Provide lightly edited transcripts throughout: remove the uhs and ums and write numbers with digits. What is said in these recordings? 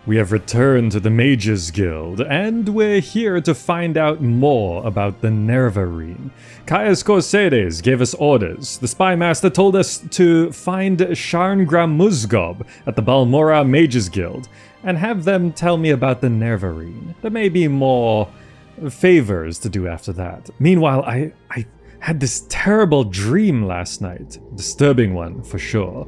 We have returned to the Mages Guild, and we're here to find out more about the Nerevarine. Caius Corsedes gave us orders. The Spy Master told us to find gra-Muzgob at the Balmora Mages Guild, and have them tell me about the Nerevarine. There may be more favors to do after that. Meanwhile, I had this terrible dream last night. Disturbing one, for sure.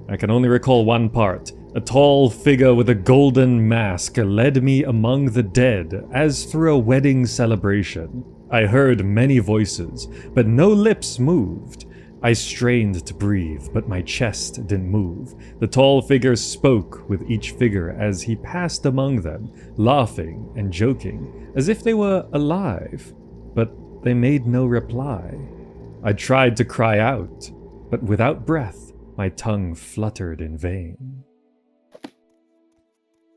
I can only recall one part. A tall figure with a golden mask led me among the dead, as through a wedding celebration. I heard many voices, but no lips moved. I strained to breathe, but my chest didn't move. The tall figure spoke with each figure as he passed among them, laughing and joking, as if they were alive, but they made no reply. I tried to cry out, but without breath, my tongue fluttered in vain.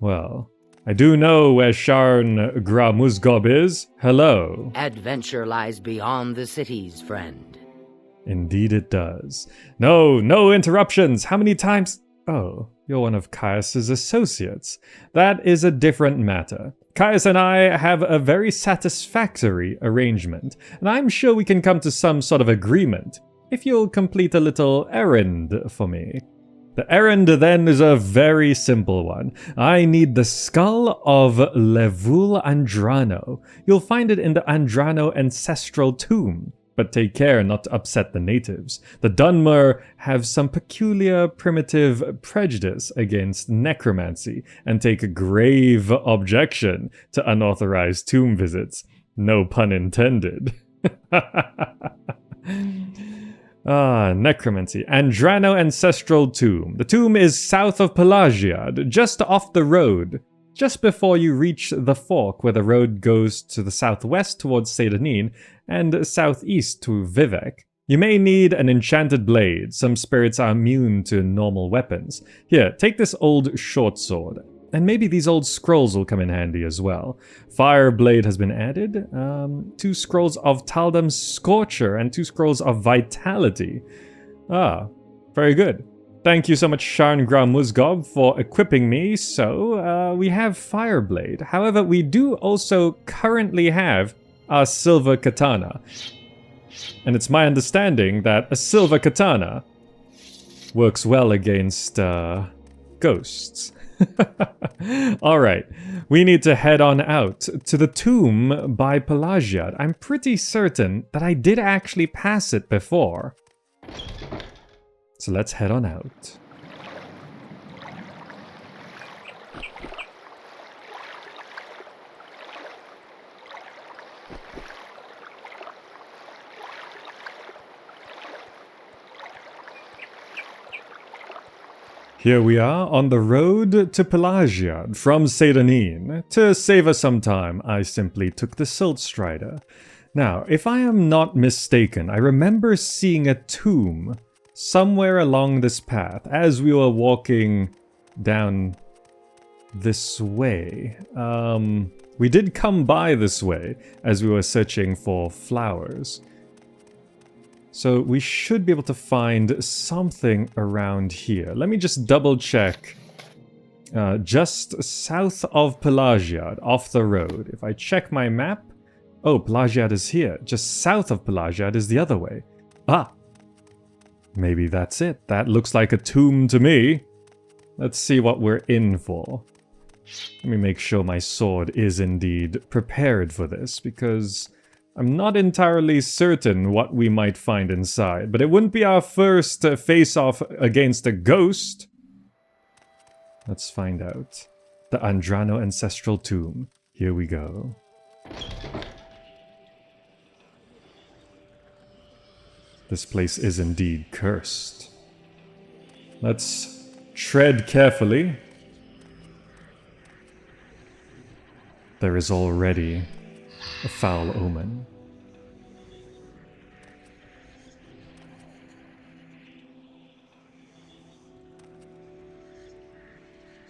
Well, I do know where gra-Muzgob is. Hello. Adventure lies beyond the cities, friend. Indeed it does. No interruptions! How many times— Oh, you're one of Caius's associates. That is a different matter. Caius and I have a very satisfactory arrangement, and I'm sure we can come to some sort of agreement, if you'll complete a little errand for me. The errand then is a very simple one. I need the skull of Levul Andrano. You'll find it in the Andrano ancestral tomb, but take care not to upset the natives. The Dunmer have some peculiar primitive prejudice against necromancy and take a grave objection to unauthorized tomb visits. No pun intended. Necromancy. Andrano Ancestral Tomb. The tomb is south of Pelagiad, just off the road. Just before you reach the fork where the road goes to the southwest towards Addhiranirr and southeast to Vivec. You may need an enchanted blade. Some spirits are immune to normal weapons. Here, take this old short sword. And maybe these old scrolls will come in handy as well. Fireblade has been added. 2 scrolls of Taldam's Scorcher and 2 scrolls of Vitality. Very good. Thank you so much, gra-Muzgob, for equipping me. So, we have Fireblade. However, we do also currently have a silver katana. And it's my understanding that a silver katana works well against ghosts. Alright, we need to head on out to the tomb by Pelagiad. I'm pretty certain that I did actually pass it before. So let's head on out. Here we are on the road to Pelagiad from Addhiranirr. To save us some time, I simply took the Silt Strider. Now, if I am not mistaken, I remember seeing a tomb somewhere along this path as we were walking down this way. We did come by this way as we were searching for flowers. So we should be able to find something around here. Let me just double check. Just south of Pelagiad, off the road. If I check my map... Oh, Pelagiad is here. Just south of Pelagiad is the other way. Maybe that's it. That looks like a tomb to me. Let's see what we're in for. Let me make sure my sword is indeed prepared for this, because I'm not entirely certain what we might find inside, but it wouldn't be our first face-off against a ghost. Let's find out. The Andrano Ancestral Tomb. Here we go. This place is indeed cursed. Let's tread carefully. There is already a foul omen.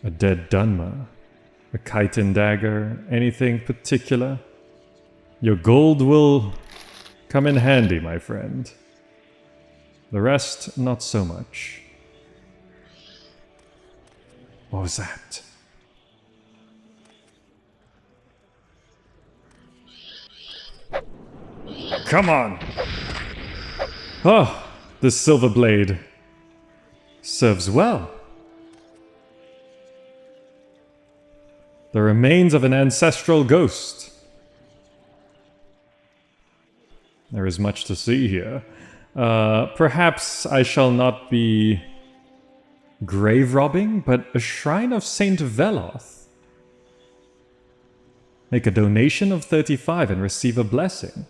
A dead Dunmer. A chitin dagger. Anything particular? Your gold will come in handy, my friend. The rest, not so much. What was that? Come on! Oh, this silver blade serves well. The remains of an ancestral ghost. There is much to see here. Perhaps I shall not be grave robbing, but a shrine of Saint Veloth. Make a donation of 35 and receive a blessing.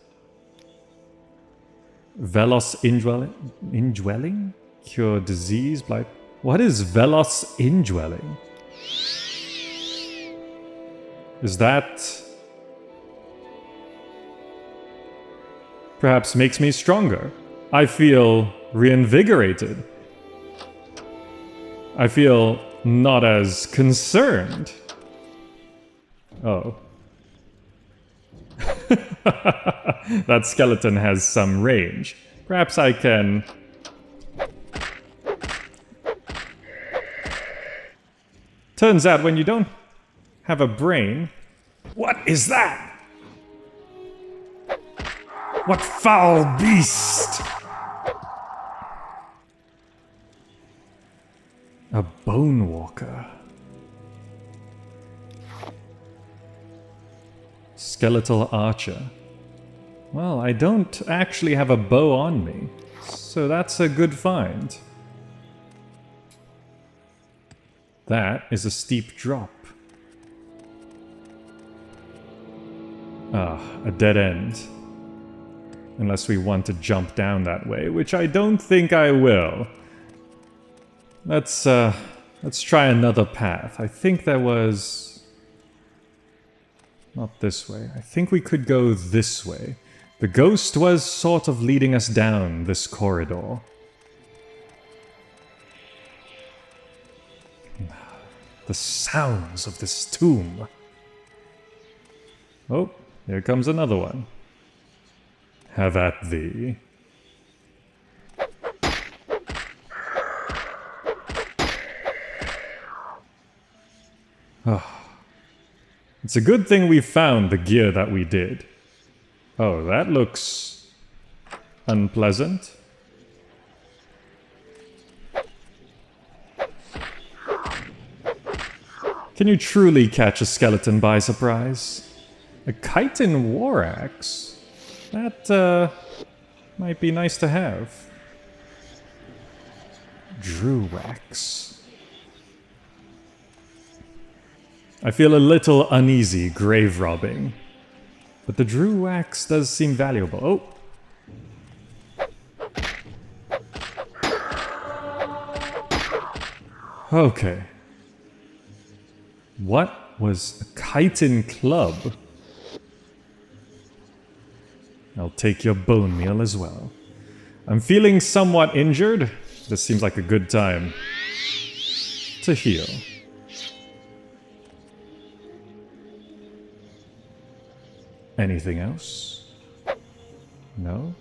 Velos indwelling? Cure disease, blight. What is Velos indwelling? Is that... perhaps makes me stronger. I feel reinvigorated. I feel not as concerned. Oh. That skeleton has some range. Perhaps I can... Turns out when you don't have a brain... What is that? What foul beast? A bone walker. Skeletal archer. Well, I don't actually have a bow on me, so that's a good find. That is a steep drop. Ah, a dead end. Unless we want to jump down that way, which I don't think I will. Let's try another path. I think there was... not this way. I think we could go this way. The ghost was sort of leading us down this corridor. The sounds of this tomb. Oh, here comes another one. Have at thee. Oh. It's a good thing we found the gear that we did. Oh, that looks unpleasant. Can you truly catch a skeleton by surprise? A chitin war axe? That, might be nice to have. Drew wax. I feel a little uneasy grave robbing. But the Drew wax does seem valuable. Oh! Okay. What was a chitin club? I'll take your bone meal as well. I'm feeling somewhat injured. This seems like a good time to heal. Anything else? No?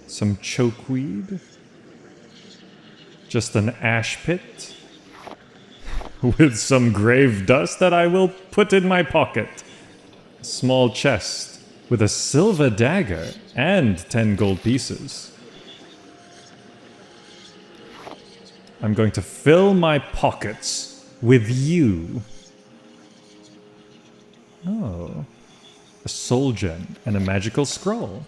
Some chokeweed? Just an ash pit? With some grave dust that I will put in my pocket. A small chest with a silver dagger and 10 gold pieces. I'm going to fill my pockets with you. Oh. A soul gem and a magical scroll.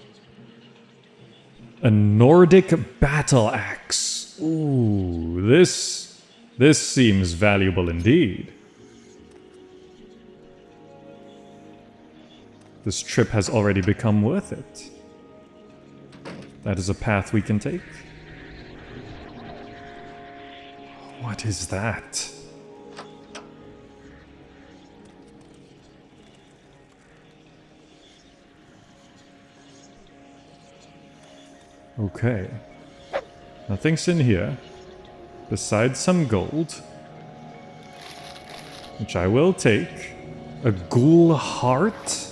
A Nordic battle axe. Ooh, this seems valuable indeed. This trip has already become worth it. That is a path we can take. What is that? Okay. Nothing's in here. Besides some gold. Which I will take. A ghoul heart?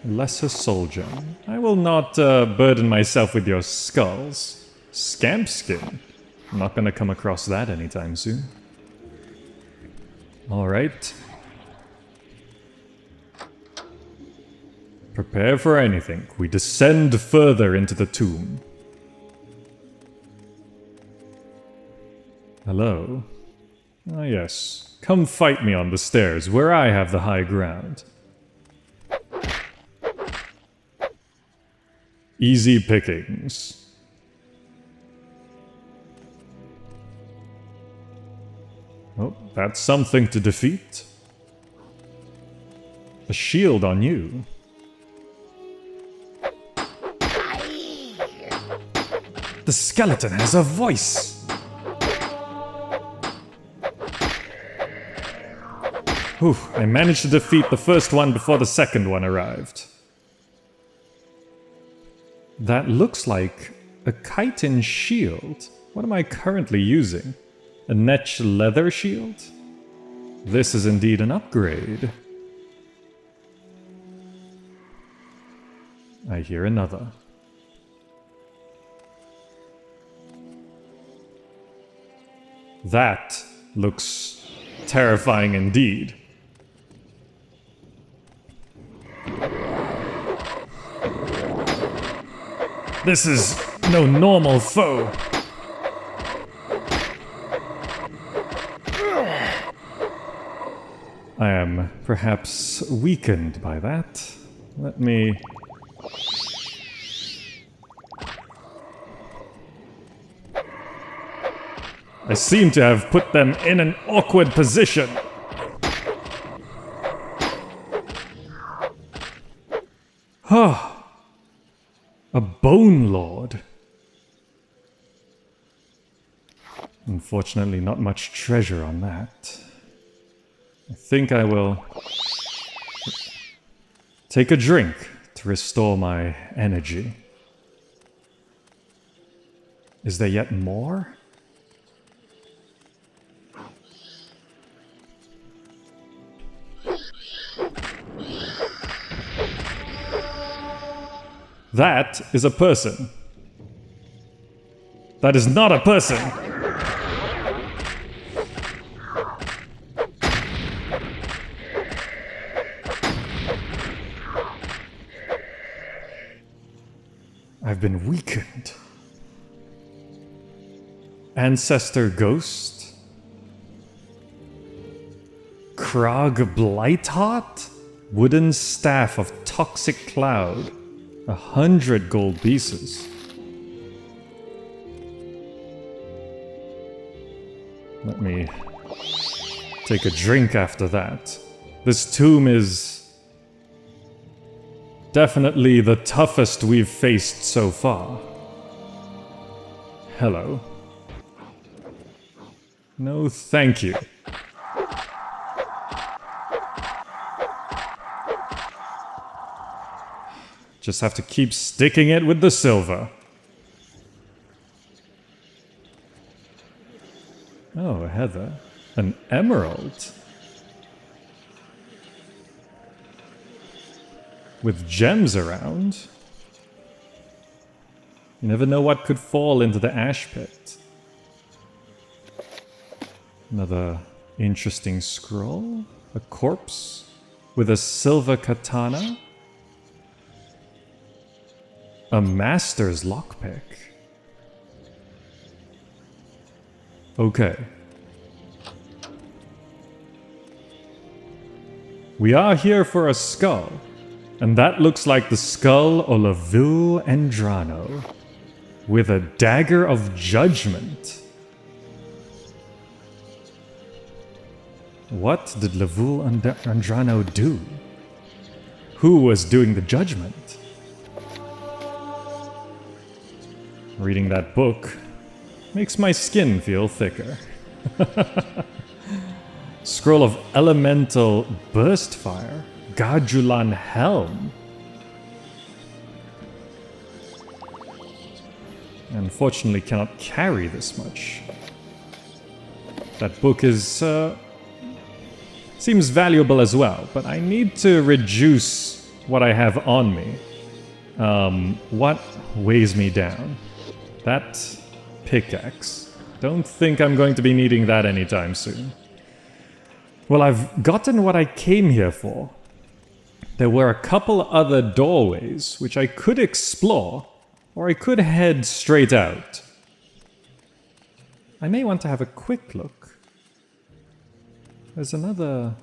Lesser soldier. I will not burden myself with your skulls. Scamp skin. I'm not gonna come across that anytime soon. Alright. Prepare for anything. We descend further into the tomb. Hello? Ah, yes. Come fight me on the stairs, where I have the high ground. Easy pickings. Oh, that's something to defeat. A shield on you. The skeleton has a voice! Whew, I managed to defeat the first one before the second one arrived. That looks like a chitin shield. What am I currently using? A Netch leather shield? This is indeed an upgrade. I hear another. That looks terrifying indeed. This is no normal foe. I am perhaps weakened by that. Let me... I seem to have put them in an awkward position. A Bone Lord. Unfortunately, not much treasure on that. I think I will take a drink to restore my energy. Is there yet more? That is a person. That is not a person. I've been weakened. Ancestor Ghost? Krog Blightheart? Wooden Staff of Toxic Cloud. 100 gold pieces. Let me take a drink after that. This tomb is definitely the toughest we've faced so far. Hello. No, thank you. Just have to keep sticking it with the silver. Oh, Heather. An emerald. With gems around. You never know what could fall into the ash pit. Another interesting scroll. A corpse with a silver katana. A master's lockpick. Okay. We are here for a skull, and that looks like the skull of Lavul Andrano, with a dagger of judgment. What did Lavul Andrano do? Who was doing the judgment? Reading that book makes my skin feel thicker. Scroll of Elemental Burst Fire. Gajulan Helm. Unfortunately cannot carry this much. That book is seems valuable as well, but I need to reduce what I have on me. What weighs me down? That pickaxe. Don't think I'm going to be needing that anytime soon. Well, I've gotten what I came here for. There were a couple other doorways which I could explore, or I could head straight out. I may want to have a quick look. There's another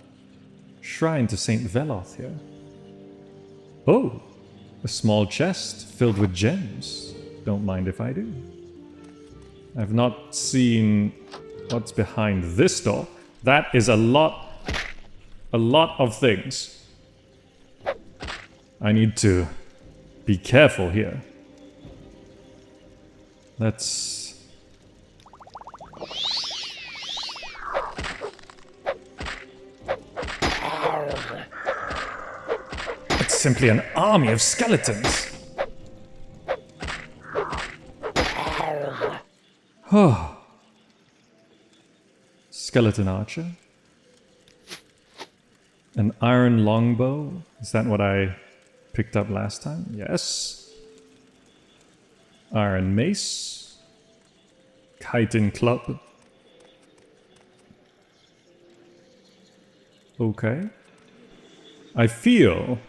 shrine to Saint Veloth here. Oh, a small chest filled with gems. Don't mind if I do. I've not seen what's behind this door. That is a lot of things. I need to be careful here. Let's... It's simply an army of skeletons. Oh. Skeleton archer. An iron longbow. Is that what I picked up last time? Yes. Iron mace. Chitin club. Okay. I feel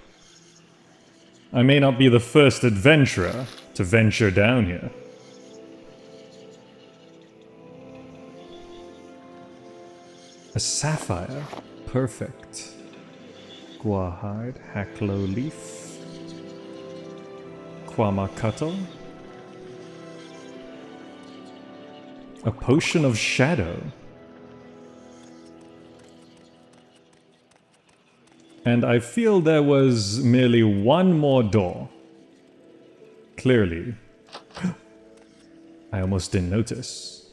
I may not be the first adventurer to venture down here. A sapphire. Perfect. Guahide, Hacklow leaf. Quamacuttle. A potion of shadow. And I feel there was merely one more door. Clearly. I almost didn't notice.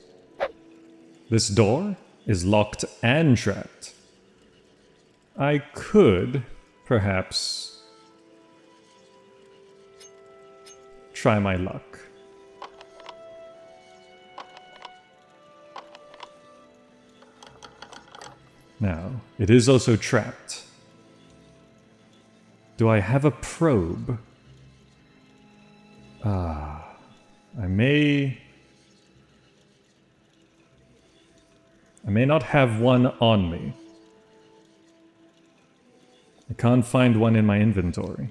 This door is locked and trapped. I could, perhaps, try my luck. Now, it is also trapped. Do I have a probe? I may not have one on me. I can't find one in my inventory.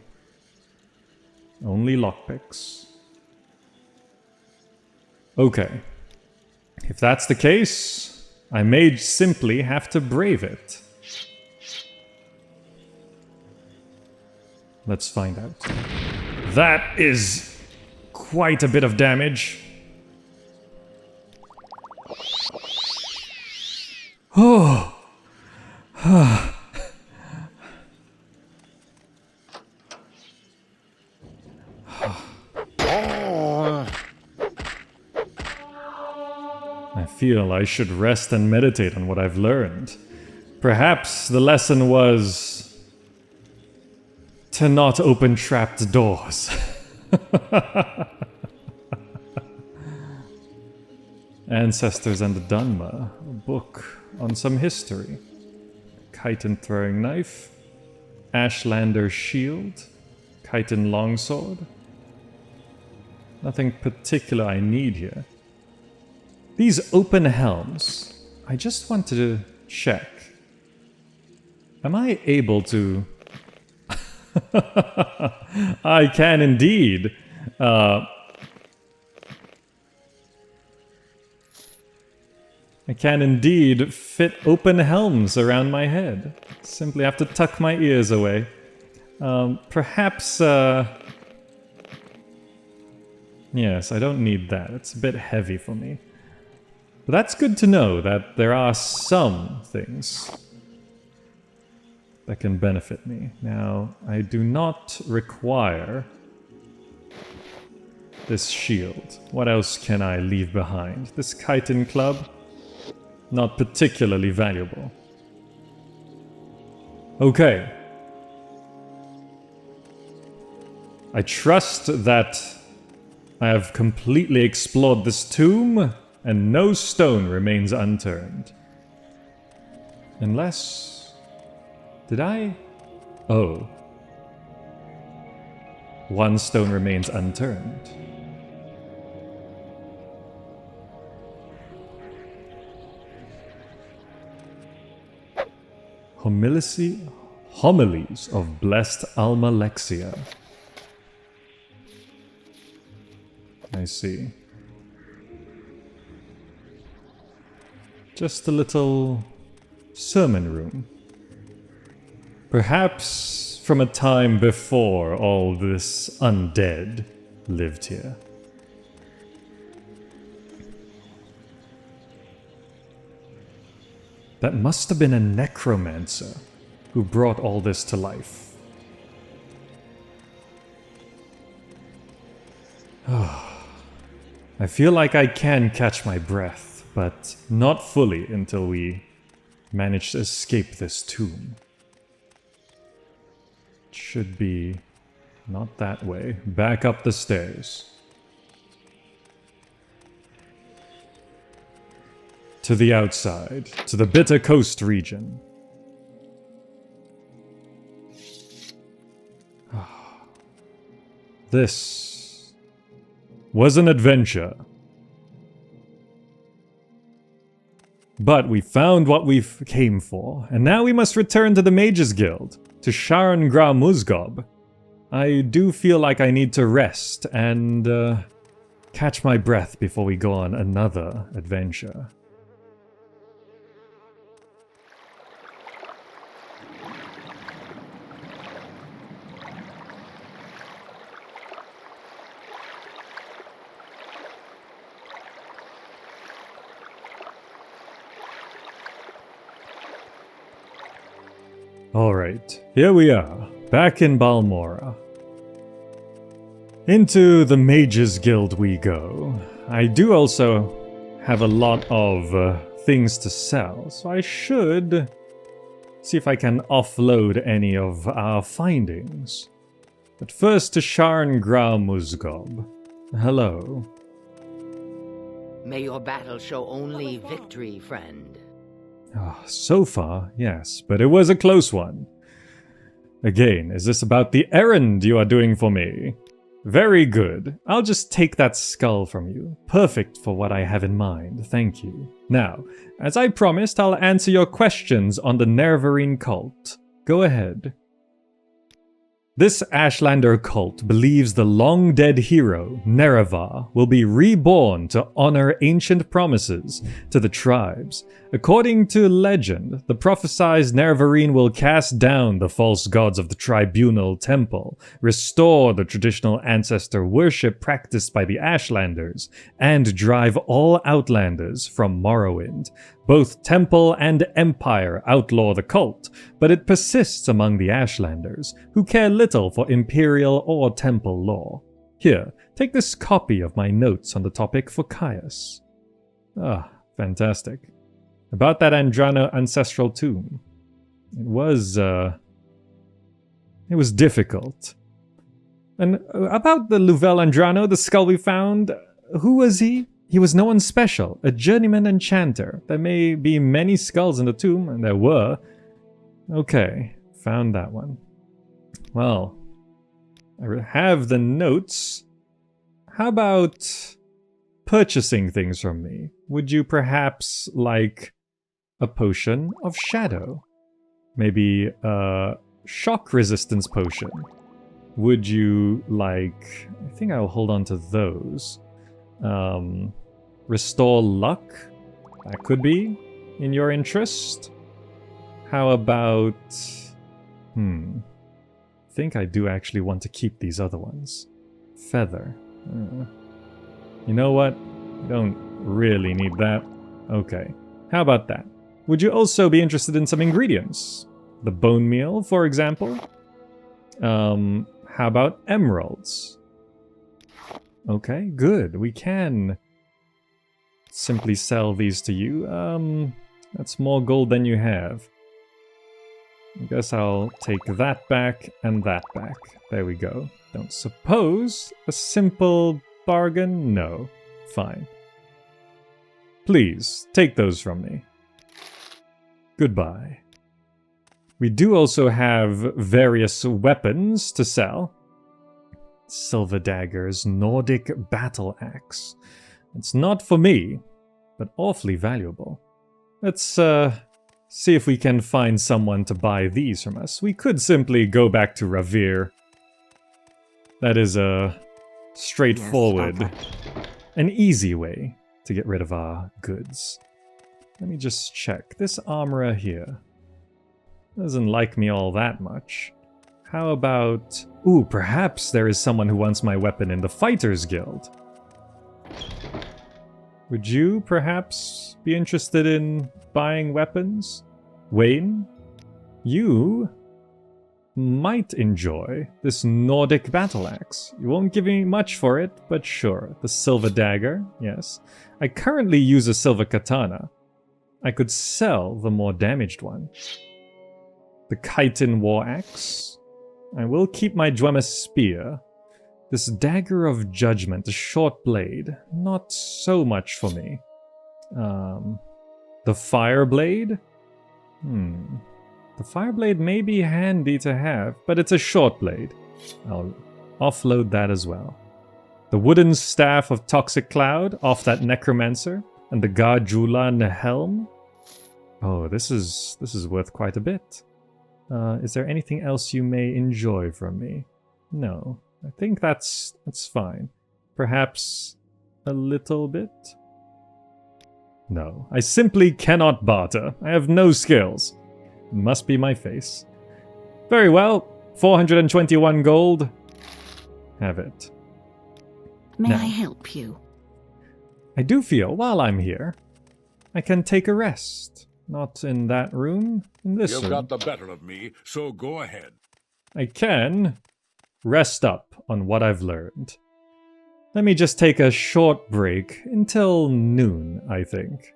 Only lockpicks. Okay. If that's the case, I may simply have to brave it. Let's find out. That is quite a bit of damage. Oh. I feel I should rest and meditate on what I've learned. Perhaps the lesson was to not open trapped doors. Ancestors and the Dunma, a book on some history. Chitin throwing knife, Ashlander shield, Chitin longsword. Nothing particular I need here. These open helms, I just wanted to check. Am I able to... I can indeed. I can indeed fit open helms around my head. Simply have to tuck my ears away. Perhaps... Yes, I don't need that. It's a bit heavy for me. But that's good to know that there are some things that can benefit me. Now, I do not require this shield. What else can I leave behind? This chitin club? Not particularly valuable. Okay. I trust that I have completely explored this tomb, and no stone remains unturned. Unless... Did I? Oh. One stone remains unturned. Homilies of Blessed Alma Lexia. I see. Just a little sermon room. Perhaps from a time before all this undead lived here. That must have been a necromancer who brought all this to life. I feel like I can catch my breath, but not fully until we manage to escape this tomb. It should be not that way. Back up the stairs. To the outside, to the Bitter Coast region. This was an adventure. But we found what we came for, and now we must return to the Mages Guild, to gra-Muzgob. I do feel like I need to rest and catch my breath before we go on another adventure. Alright, here we are, back in Balmora. Into the Mages Guild we go. I do also have a lot of things to sell, so I should see if I can offload any of our findings. But first to gra-Muzgob. Hello. May your battle show only victory, friend. So far, yes, but it was a close one. Again, is this about the errand you are doing for me? Very good. I'll just take that skull from you. Perfect for what I have in mind, thank you. Now, as I promised, I'll answer your questions on the Nerevarine cult. Go ahead. This Ashlander cult believes the long-dead hero, Nerevar, will be reborn to honor ancient promises to the tribes. According to legend, the prophesied Nerevarine will cast down the false gods of the tribunal temple, restore the traditional ancestor worship practiced by the Ashlanders, and drive all Outlanders from Morrowind. Both Temple and Empire outlaw the cult, but it persists among the Ashlanders, who care little for Imperial or Temple law. Here, take this copy of my notes on the topic for Caius. Fantastic. About that Andrano ancestral tomb. It was difficult. And about the Luvel Andrano, the skull we found, who was he? He was no one special, a journeyman enchanter. There may be many skulls in the tomb, and there were. Okay, found that one. Well, I have the notes. How about purchasing things from me? Would you perhaps like a potion of shadow? Maybe a shock resistance potion? Would you like... I think I'll hold on to those. Restore luck? That could be in your interest. How about... I think I do actually want to keep these other ones. Feather. You know what? I don't really need that. Okay. How about that? Would you also be interested in some ingredients? The bone meal, for example? How about emeralds? Okay, good. We can simply sell these to you. That's more gold than you have. I guess I'll take that back and that back. There we go. Don't suppose a simple bargain? No. Fine. Please, take those from me. Goodbye. We do also have various weapons to sell. Silver Dagger's Nordic Battle Axe. It's not for me, but awfully valuable. Let's see if we can find someone to buy these from us. We could simply go back to Ravir. That is a straightforward, an easy way to get rid of our goods. Let me just check. This armorer here doesn't like me all that much. How about... Ooh, perhaps there is someone who wants my weapon in the Fighters Guild. Would you perhaps be interested in buying weapons? Wayne, you might enjoy this Nordic battle axe. You won't give me much for it, but sure. The silver dagger, yes. I currently use a silver katana. I could sell the more damaged one. The chitin war axe. I will keep my Dwemer spear. This dagger of judgment, a short blade, not so much for me. The fire blade? The fire blade may be handy to have, but it's a short blade. I'll offload that as well. The wooden staff of Toxic Cloud off that necromancer, and the Garjulan helm. Oh, this is worth quite a bit. Is there anything else you may enjoy from me? No. I think that's fine. Perhaps a little bit? No, I simply cannot barter. I have no skills. Must be my face. Very well, 421 gold. Have it. May I help you? I do feel, while I'm here, I can take a rest. Not in that room, in this room. You've got the better of me, so go ahead. I can rest up on what I've learned. Let me just take a short break until noon, I think.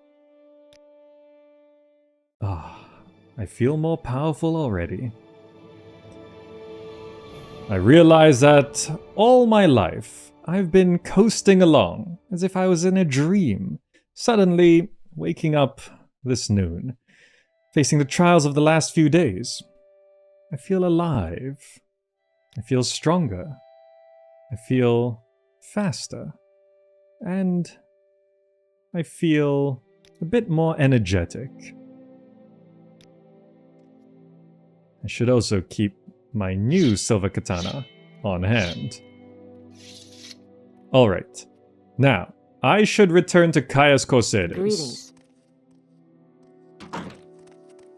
I feel more powerful already. I realize that all my life I've been coasting along as if I was in a dream, suddenly waking up this noon, facing the trials of the last few days. I feel alive. I feel stronger. I feel faster. And I feel a bit more energetic. I should also keep my new silver katana on hand. Alright. Now, I should return to Caius Corsair's. Greetings.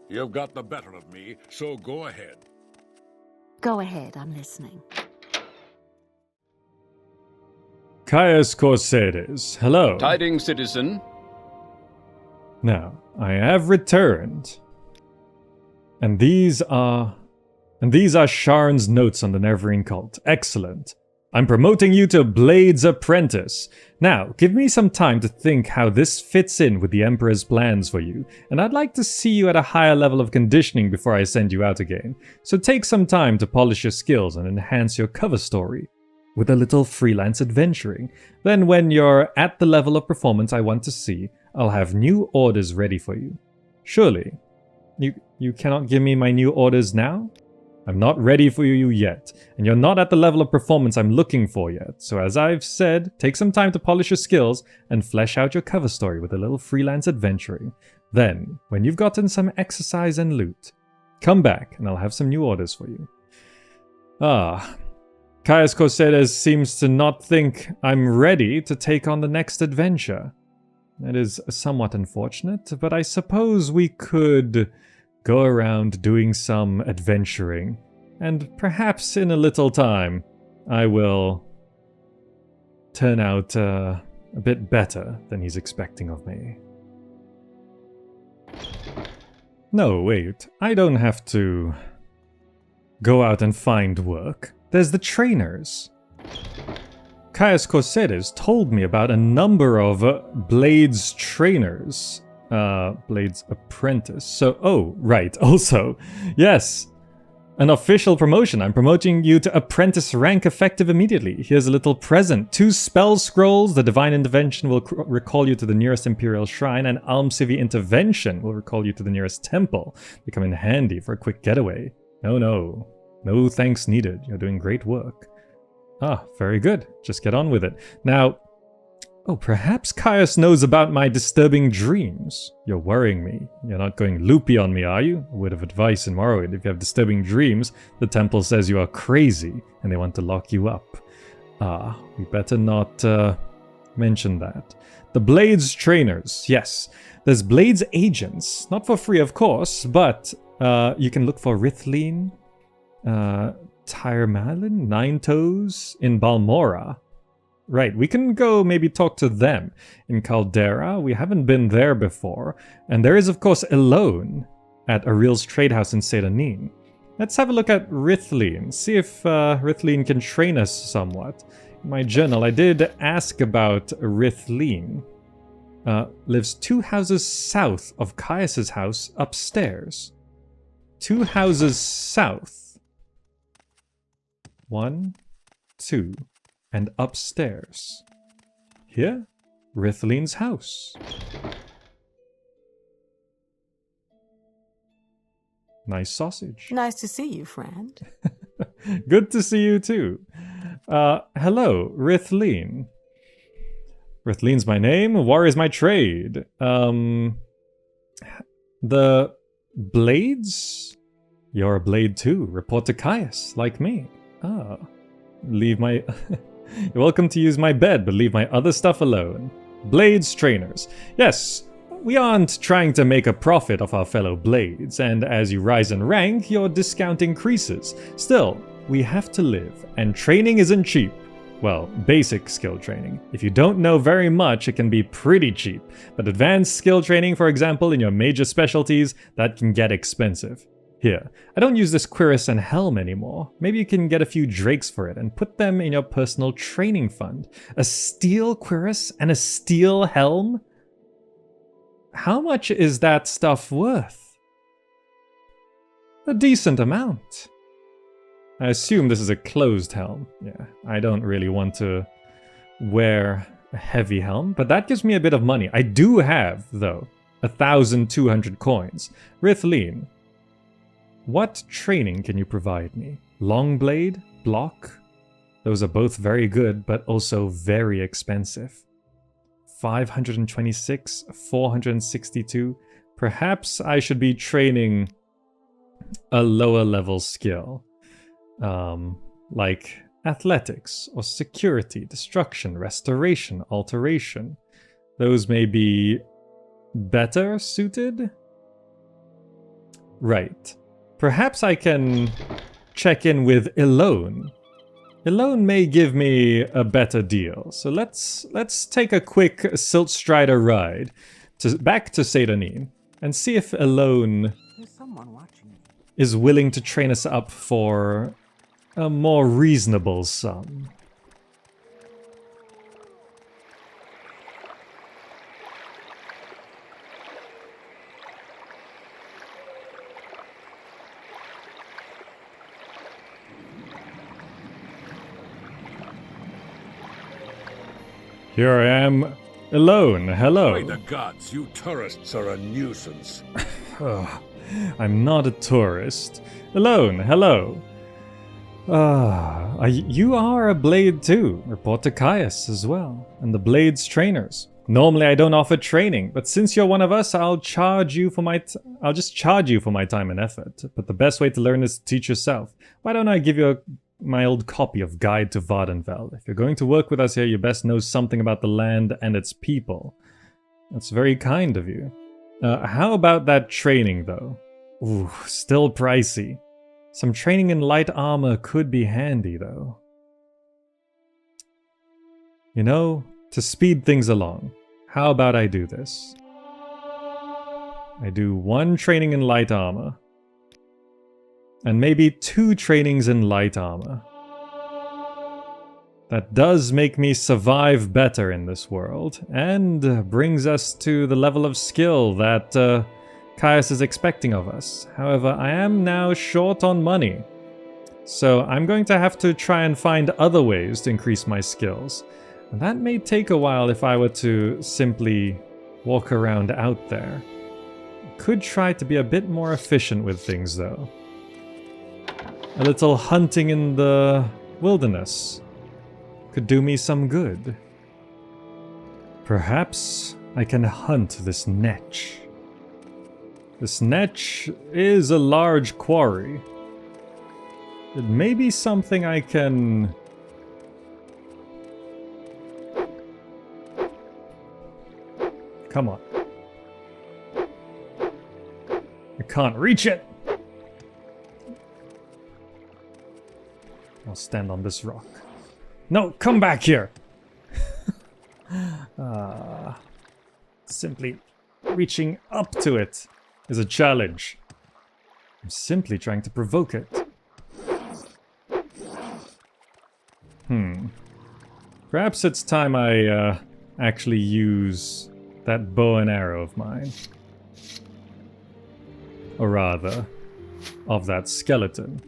You've got the better of me, so go ahead. Go ahead, I'm listening. Caius Corsair's. Hello. Tidings, citizen. Now, I have returned. And these are Sharn's notes on the Nerevarine cult. Excellent. I'm promoting you to Blade's Apprentice. Now, give me some time to think how this fits in with the Emperor's plans for you, and I'd like to see you at a higher level of conditioning before I send you out again. So take some time to polish your skills and enhance your cover story with a little freelance adventuring. Then when you're at the level of performance I want to see, I'll have new orders ready for you. Surely, you cannot give me my new orders now? I'm not ready for you yet, and you're not at the level of performance I'm looking for yet. So as I've said, take some time to polish your skills and flesh out your cover story with a little freelance adventuring. Then, when you've gotten some exercise and loot, come back and I'll have some new orders for you. Caius Corsair's seems to not think I'm ready to take on the next adventure. That is somewhat unfortunate, but I suppose we could go around doing some adventuring, and perhaps in a little time I will turn out a bit better than he's expecting of me. No, wait, I don't have to go out and find work. There's the trainers. Caius Corsair's told me about a number of Blade's trainers. Blade's Apprentice. So, oh, right, also, yes, an official promotion. I'm promoting you to Apprentice rank effective immediately. Here's a little present. 2 spell scrolls. The Divine Intervention will recall you to the nearest Imperial Shrine, and Almcivi Intervention will recall you to the nearest temple. They come in handy for a quick getaway. No thanks needed. You're doing great work. Ah, very good. Just get on with it. Now, oh, perhaps Caius knows about my disturbing dreams. You're worrying me. You're not going loopy on me, are you? A word of advice in Morrowind. If you have disturbing dreams, the temple says you are crazy and they want to lock you up. Ah, we better not mention that. The Blades trainers. Yes, there's Blades agents. Not for free, of course, but you can look for Rithleen, Tyremalin, Nine Toes in Balmora. Right, we can go maybe talk to them in Caldera. We haven't been there before. And there is, of course, Elone at Aril's trade house in Sedanin. Let's have a look at Rithleen, see if Rithleen can train us somewhat. In my journal, I did ask about Rithleen. Lives 2 houses south of Caius's house upstairs. 2 houses south. 1, 2. And upstairs. Here, Rithleen's house. Nice sausage. Nice to see you, friend. Good to see you too. Hello, Rithleen. Rithleen's my name, war is my trade. The Blades? You're a blade too. Report to Caius, like me. Ah. Leave my... You're welcome to use my bed, but leave my other stuff alone. Blades trainers. Yes, we aren't trying to make a profit off our fellow Blades, and as you rise in rank, your discount increases. Still, we have to live, and training isn't cheap. Well, basic skill training. If you don't know very much, it can be pretty cheap. But advanced skill training, for example, in your major specialties, that can get expensive. Here, I don't use this cuirass and helm anymore. Maybe you can get a few drakes for it and put them in your personal training fund. A steel cuirass and a steel helm? How much is that stuff worth? A decent amount. I assume this is a closed helm. Yeah, I don't really want to wear a heavy helm, but that gives me a bit of money. I do have, though, 1,200 coins. Rithleen, what training can you provide me? Longblade? Block? Those are both very good, but also very expensive. 526, 462. Perhaps I should be training a lower level skill. Like athletics, or security, destruction, restoration, alteration. Those may be better suited? Right. Perhaps I can check in with Elone. Elone may give me a better deal. So let's take a quick Siltstrider ride back to Sedanin and see if Elone is willing to train us up for a more reasonable sum. Here I am, alone. Hello. By the gods, you tourists are a nuisance. Oh, I'm not a tourist. Alone. Hello. You are a blade too. Report to Caius as well. And the Blades trainers. Normally I don't offer training, but since you're one of us, I'll just charge you for my time and effort. But the best way to learn is to teach yourself. Why don't I give you my old copy of Guide to Vvardenfell? If you're going to work with us here, you best know something about the land and its people. That's very kind of you. How about that training, though? Ooh, still pricey. Some training in light armor could be handy, though. You know, to speed things along, how about I do this? I do 1 training in light armor. And maybe 2 trainings in light armor. That does make me survive better in this world, and brings us to the level of skill that Caius is expecting of us. However, I am now short on money, so I'm going to have to try and find other ways to increase my skills. And that may take a while if I were to simply walk around out there. Could try to be a bit more efficient with things, though. A little hunting in the wilderness could do me some good. Perhaps I can hunt this netch. This netch is a large quarry. It may be something I can... Come on. I can't reach it! I'll stand on this rock. No, come back here! Simply reaching up to it is a challenge. I'm simply trying to provoke it. Perhaps it's time I actually use that bow and arrow of mine. Or rather, of that skeleton.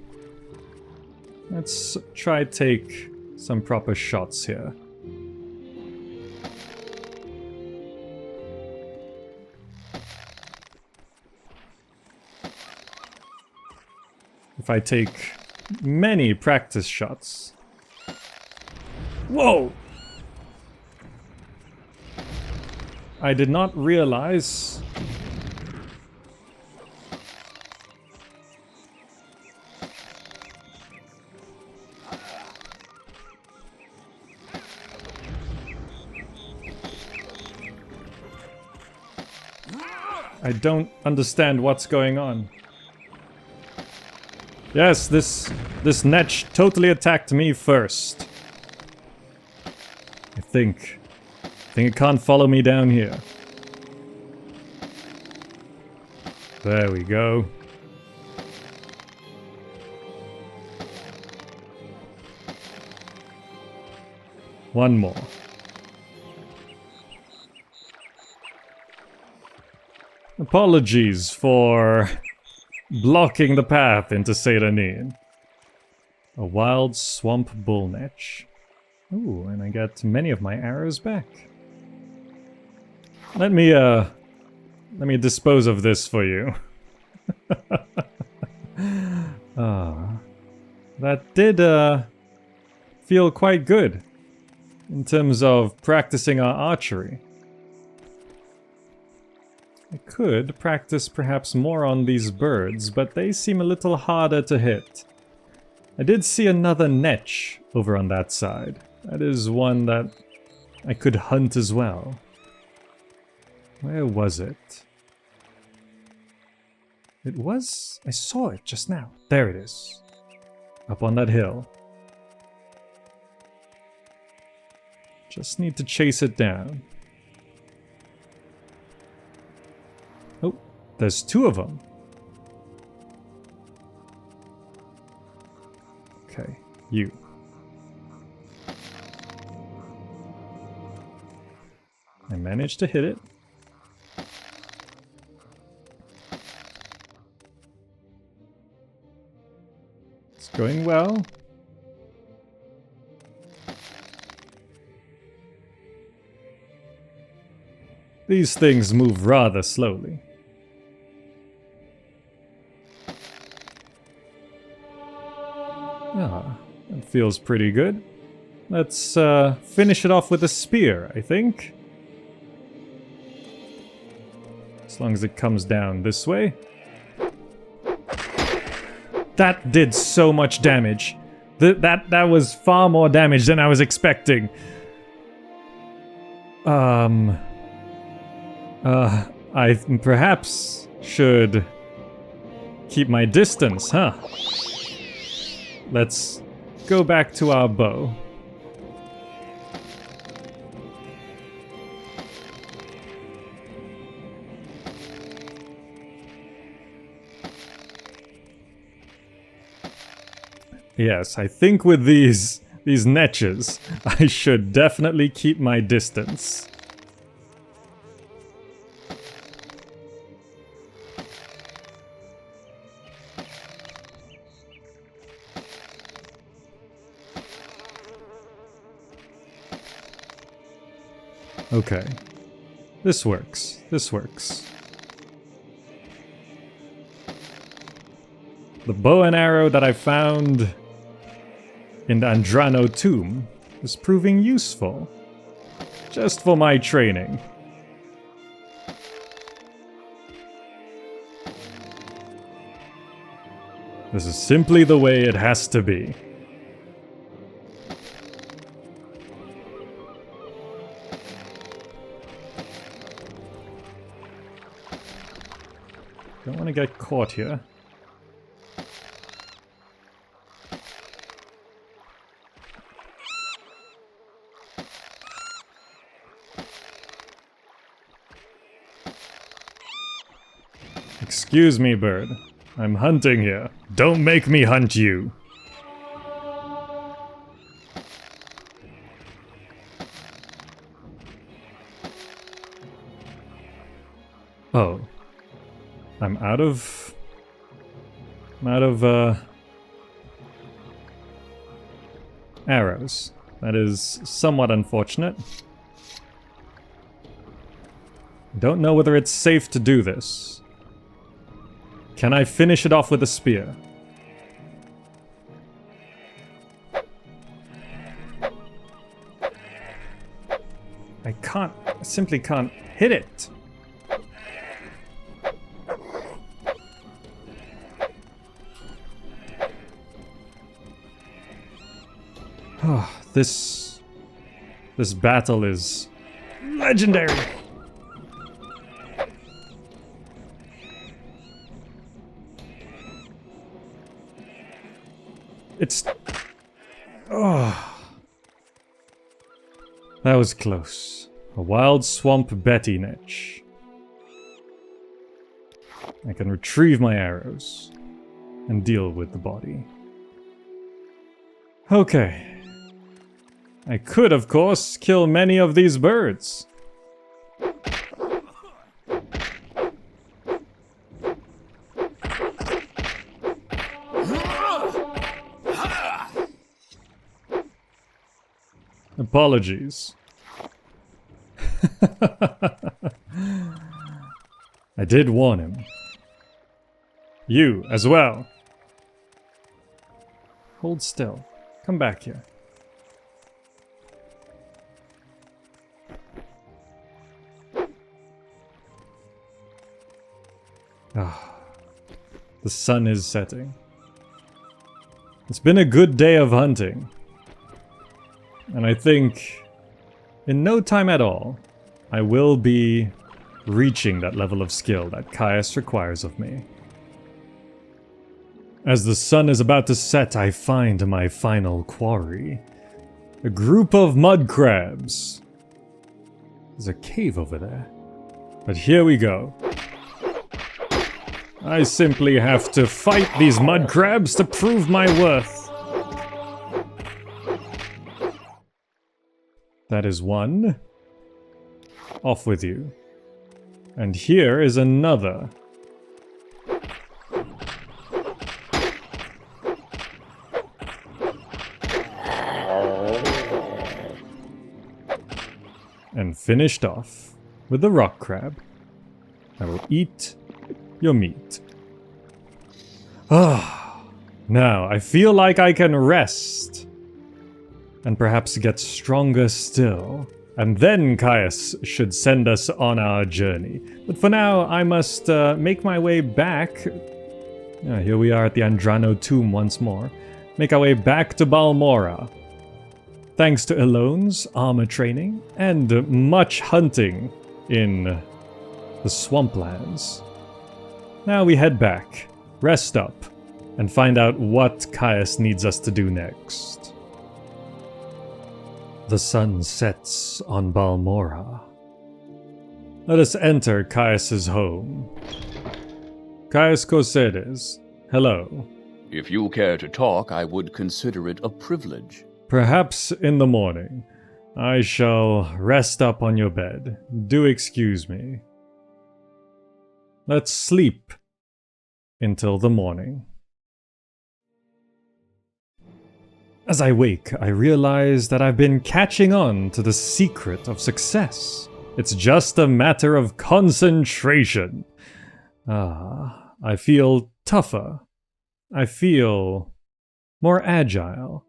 Let's try take some proper shots here. If I take many practice shots... Whoa! I did not realize... I don't understand what's going on. Yes, this netch totally attacked me first. I think it can't follow me down here. There we go. One more. Apologies for blocking the path into Seyda-Neen. A wild swamp bull netch. Ooh, and I get many of my arrows back. Let me dispose of this for you. That did feel quite good in terms of practicing our archery. I could practice perhaps more on these birds, but they seem a little harder to hit. I did see another netch over on that side. That is one that I could hunt as well. Where was it? It was... I saw it just now. There it is. Up on that hill. Just need to chase it down. Oh, there's two of them. Okay, you. I managed to hit it. It's going well. These things move rather slowly. Ah, that feels pretty good. Let's finish it off with a spear, I think. As long as it comes down this way. That did so much damage. That was far more damage than I was expecting. I perhaps should keep my distance, huh? Let's go back to our bow. Yes, I think with these netches, I should definitely keep my distance. Okay. This works. This works. The bow and arrow that I found in the Andrano tomb is proving useful. Just for my training. This is simply the way it has to be. Don't want to get caught here. Excuse me, bird. I'm hunting here. Don't make me hunt you. Oh. I'm out of arrows. That is somewhat unfortunate. Don't know whether it's safe to do this. Can I finish it off with a spear? I simply can't hit it. Oh, this battle is legendary. Oh. That was close. A wild swamp Betty niche. I can retrieve my arrows and deal with the body. Okay. I could, of course, kill many of these birds. Apologies. I did warn him. You as well. Hold still. Come back here. Ah, the sun is setting. It's been a good day of hunting. And I think in no time at all, I will be reaching that level of skill that Caius requires of me. As the sun is about to set, I find my final quarry. A group of mud crabs. There's a cave over there. But here we go. I simply have to fight these mud crabs to prove my worth. That is one. Off with you. And here is another. And finished off with the rock crab. I will eat your meat. Ah, now I feel like I can rest. And perhaps get stronger still. And then Caius should send us on our journey. But for now, I must make my way back. Here we are at the Andrano tomb once more. Make our way back to Balmora. Thanks to Elone's armor training and much hunting in the swamplands. Now we head back, rest up, and find out what Caius needs us to do next. The sun sets on Balmora. Let us enter Caius's home. Caius Cosedes, hello. If you care to talk, I would consider it a privilege. Perhaps in the morning. I shall rest up on your bed. Do excuse me. Let's sleep until the morning. As I wake, I realize that I've been catching on to the secret of success. It's just a matter of concentration. I feel tougher. I feel more agile.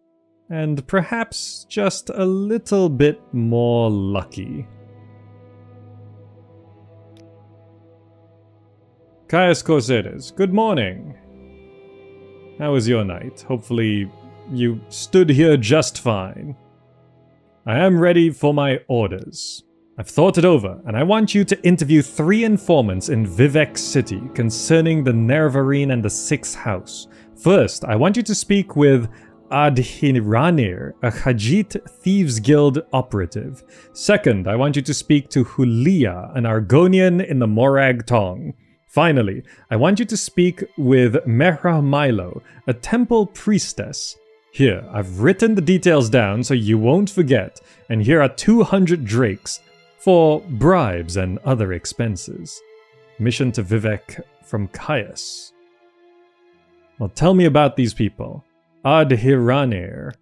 and perhaps just a little bit more lucky. Caius Corseres, good morning. How was your night? Hopefully you stood here just fine. I am ready for my orders. I've thought it over, and I want you to interview 3 informants in Vivec City concerning the Nerevarine and the 6th House. First, I want you to speak with Addhiranirr, a Khajit Thieves Guild operative. Second, I want you to speak to Huleeya, an Argonian in the Morag Tong. Finally, I want you to speak with Mehra Milo, a temple priestess. Here, I've written the details down so you won't forget, and here are 200 drakes for bribes and other expenses. Mission to Vivec from Caius. Well, tell me about these people. Addhiranirr.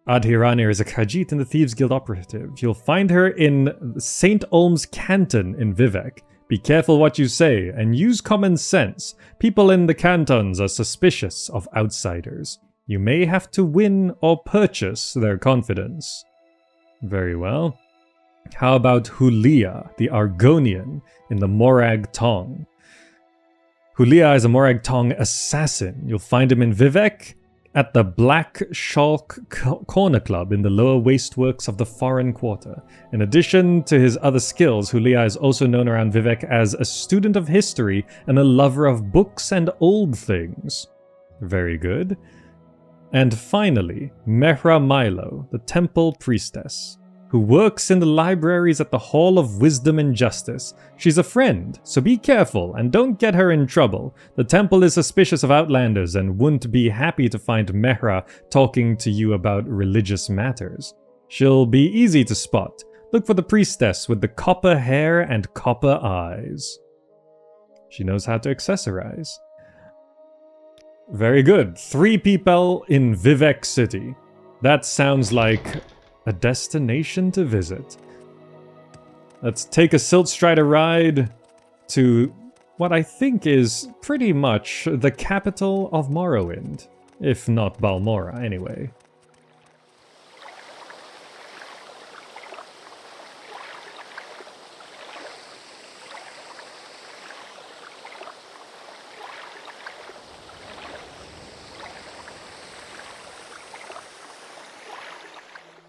Addhiranirr is a Khajit in the Thieves Guild operative. You'll find her in St. Olm's Canton in Vivec. Be careful what you say, and use common sense. People in the cantons are suspicious of outsiders. You may have to win or purchase their confidence. Very well. How about Huleeya, the Argonian, in the Morag Tong? Huleeya is a Morag Tong assassin. You'll find him in Vivec at the Black Shulk Corner Club in the lower wasteworks of the Foreign Quarter. In addition to his other skills, Huleeya is also known around Vivec as a student of history and a lover of books and old things. Very good. And finally, Mehra Milo, the temple priestess, who works in the libraries at the Hall of Wisdom and Justice. She's a friend, so be careful and don't get her in trouble. The temple is suspicious of outlanders and wouldn't be happy to find Mehra talking to you about religious matters. She'll be easy to spot. Look for the priestess with the copper hair and copper eyes. She knows how to accessorize. Very good. 3 people in Vivec City. That sounds like a destination to visit. Let's take a Siltstrider ride to what I think is pretty much the capital of Morrowind, if not Balmora anyway.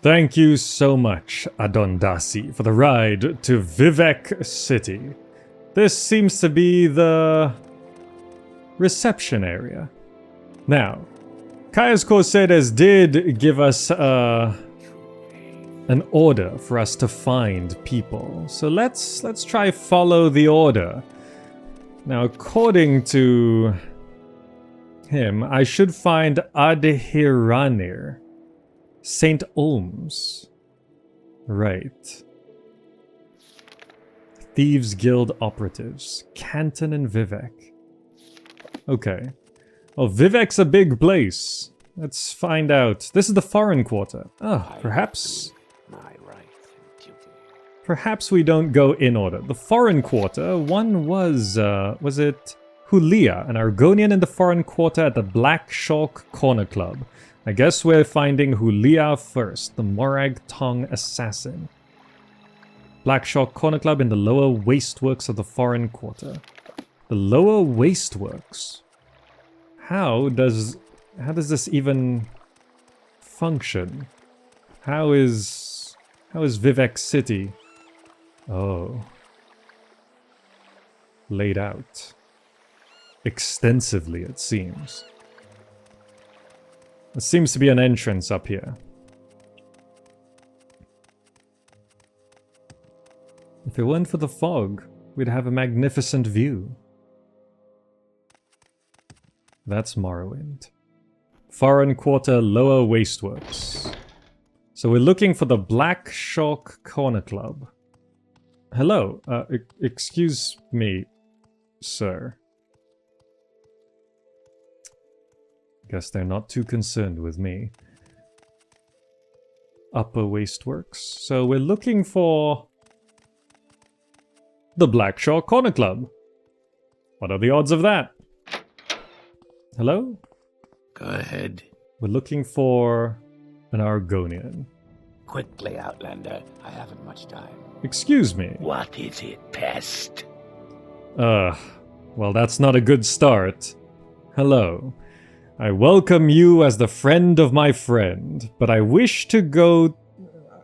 Thank you so much, Adondasi, for the ride to Vivec City. This seems to be the reception area. Now, Caius Corseres did give us an order for us to find people. So let's try follow the order. Now, according to him, I should find Addhiranirr. St. Olm's. Right. Thieves Guild operatives. Canton and Vivec. Okay. Well, Vivec's a big place. Let's find out. This is the Foreign Quarter. Oh, perhaps... Perhaps we don't go in order. The Foreign Quarter, one was it Huleeya, an Argonian in the Foreign Quarter at the Black Shulk Corner Club. I guess we're finding Huleeya first, the Morag Tong assassin. Black Shulk Corner Club in the lower wasteworks of the Foreign Quarter. The lower wasteworks? How does this even function? How is Vivec City? Oh. Laid out. Extensively, it seems. There seems to be an entrance up here. If it weren't for the fog, we'd have a magnificent view. That's Morrowind. Foreign Quarter Lower Wasteworks. So we're looking for the Black Shulk Corner Club. Hello, excuse me, sir. Guess they're not too concerned with me. Upper Wasteworks. So we're looking for the Black Shulk Corner Club. What are the odds of that? Hello? Go ahead. We're looking for An Argonian. Quickly, Outlander. I haven't much time. Excuse me. What is it, pest? Well, that's not a good start. Hello. I welcome you as the friend of my friend, but I wish to go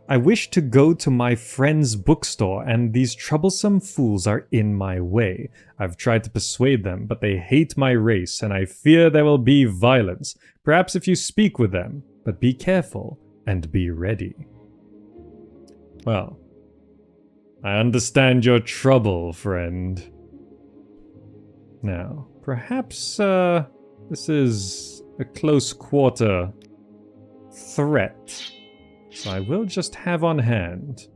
to my friend's bookstore, and these troublesome fools are in my way. I've tried to persuade them, but they hate my race, and I fear there will be violence. Perhaps if you speak with them, but be careful and be ready. Well, I understand your trouble, friend. Now, perhaps, this is a close quarter threat. So I will just have on hand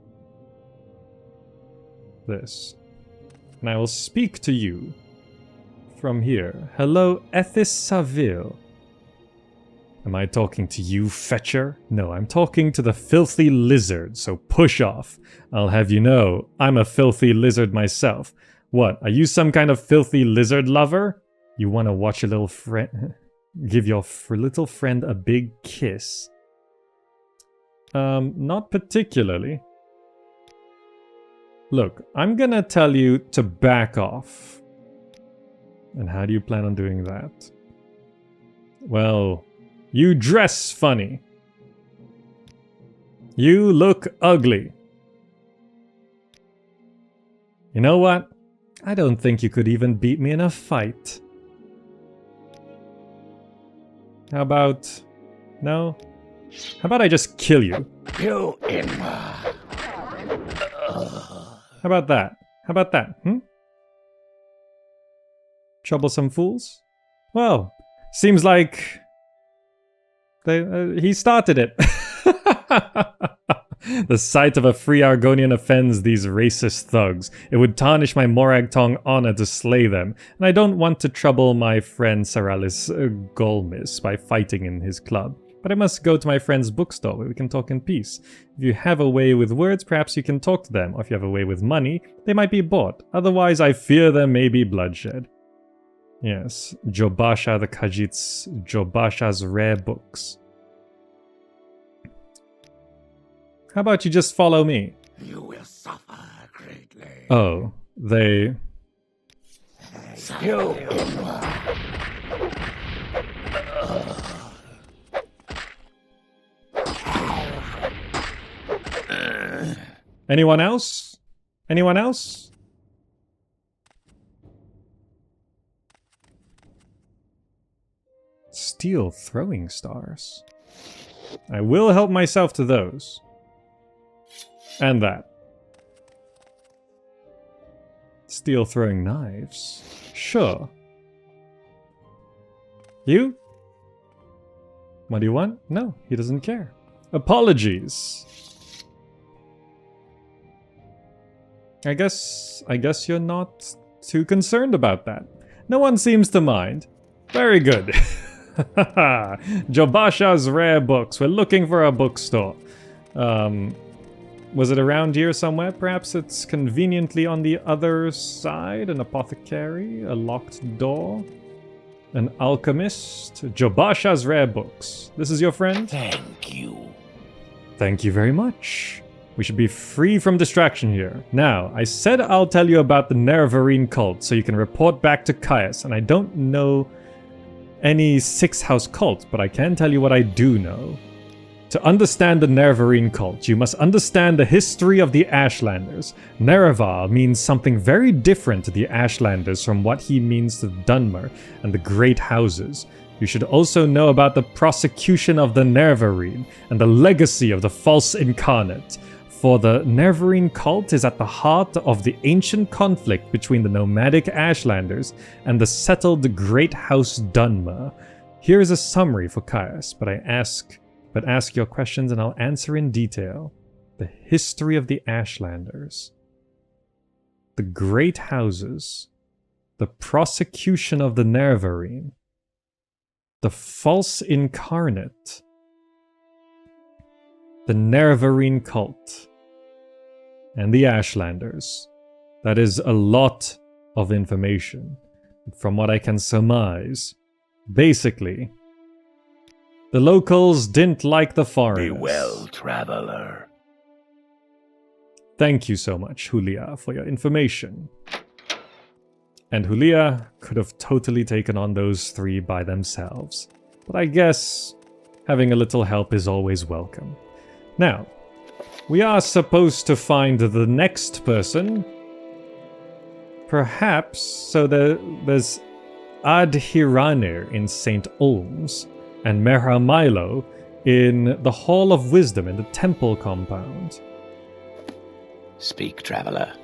this. And I will speak to you from here. Hello, Ethis Saville. Am I talking to you, fetcher? No, I'm talking to the filthy lizard, so push off. I'll have you know, I'm a filthy lizard myself. What, are you some kind of filthy lizard lover? You want to watch your little friend... give your little friend a big kiss? Not particularly. Look, I'm gonna tell you to back off. And how do you plan on doing that? Well, you dress funny. You look ugly. You know what? I don't think you could even beat me in a fight. How about... no? How about I just kill you? You in. How about that? How about that, Troublesome fools? Well, seems like... he started it. The sight of a free Argonian offends these racist thugs. It would tarnish my Morag honor to slay them, and I don't want to trouble my friend Saralis Golmis by fighting in his club. But I must go to my friend's bookstore where we can talk in peace. If you have a way with words, perhaps you can talk to them, or if you have a way with money, they might be bought. Otherwise, I fear there may be bloodshed. Yes, Jobasha the Khajit's Jobasha's rare books. How about you just follow me? You will suffer greatly. Oh, they... You. Anyone else? Anyone else? Steel throwing stars. I will help myself to those. And that. Steel throwing knives. Sure. You? What do you want? No, he doesn't care. Apologies. I guess you're not too concerned about that. No one seems to mind. Very good. Jobasha's rare books. We're looking for a bookstore. Was it around here somewhere? Perhaps it's conveniently on the other side. An apothecary, a locked door, an alchemist. Jobasha's rare books. This is your friend? Thank you. Thank you very much. We should be free from distraction here. Now, I said I'll tell you about the Nerevarine cult so you can report back to Caius, and I don't know any six-house cult, but I can tell you what I do know. To understand the Nerevarine cult, you must understand the history of the Ashlanders. Nerevar means something very different to the Ashlanders from what he means to Dunmer and the Great Houses. You should also know about the prosecution of the Nerevarine and the legacy of the false incarnate. For the Nerevarine cult is at the heart of the ancient conflict between the nomadic Ashlanders and the settled Great House Dunmer. Here is a summary for Caius, but ask your questions and I'll answer in detail. The history of the Ashlanders. The Great Houses. The prosecution of the Nerevarine. The false incarnate. The Nerevarine cult. And the Ashlanders. That is a lot of information. From what I can surmise, basically, The locals didn't like the foreigners. Be well, traveler. Thank you so much, Huleeya, for your information. And Huleeya could have totally taken on those three by themselves. But I guess having a little help is always welcome. Now, we are supposed to find the next person. Perhaps, so there's Addhiranirr in St. Olms, and Mehra Milo in the Hall of Wisdom in the Temple compound. Speak, traveler.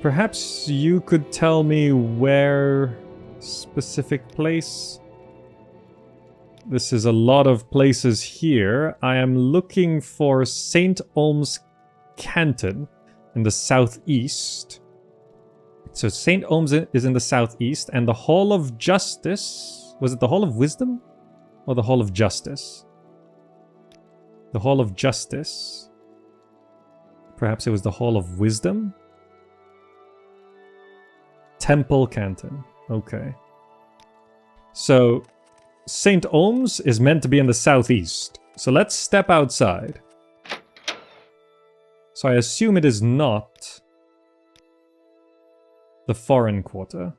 Perhaps you could tell me where specific place? This is a lot of places here. I am looking for St. Olms Canton in the southeast. So St. Olms is in the southeast, and the Hall of Justice... Was it the Hall of Wisdom? Or the Hall of Justice? The Hall of Justice. Perhaps it was the Hall of Wisdom? Temple Canton. Okay. So, St. Olms is meant to be in the southeast. So let's step outside. So I assume it is not the foreign quarter.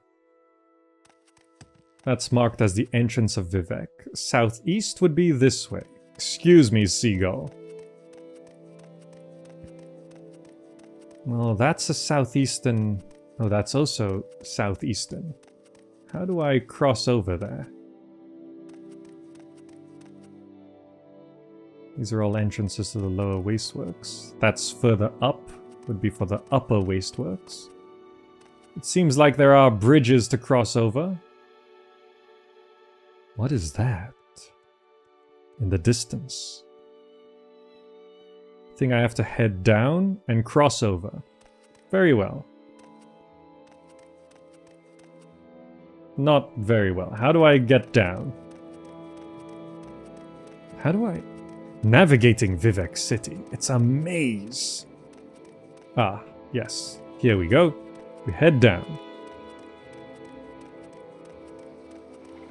That's marked as the entrance of Vivec. Southeast would be this way. Excuse me, seagull. Well, that's a southeastern... Oh, that's also southeastern. How do I cross over there? These are all entrances to the lower wasteworks. That's further up, would be for the upper wasteworks. It seems like there are bridges to cross over. What is that? In the distance. I think I have to head down and cross over. Very well. Not very well. How do I get down? How do I... Navigating Vivec City. It's a maze. Ah, yes. Here we go. We head down.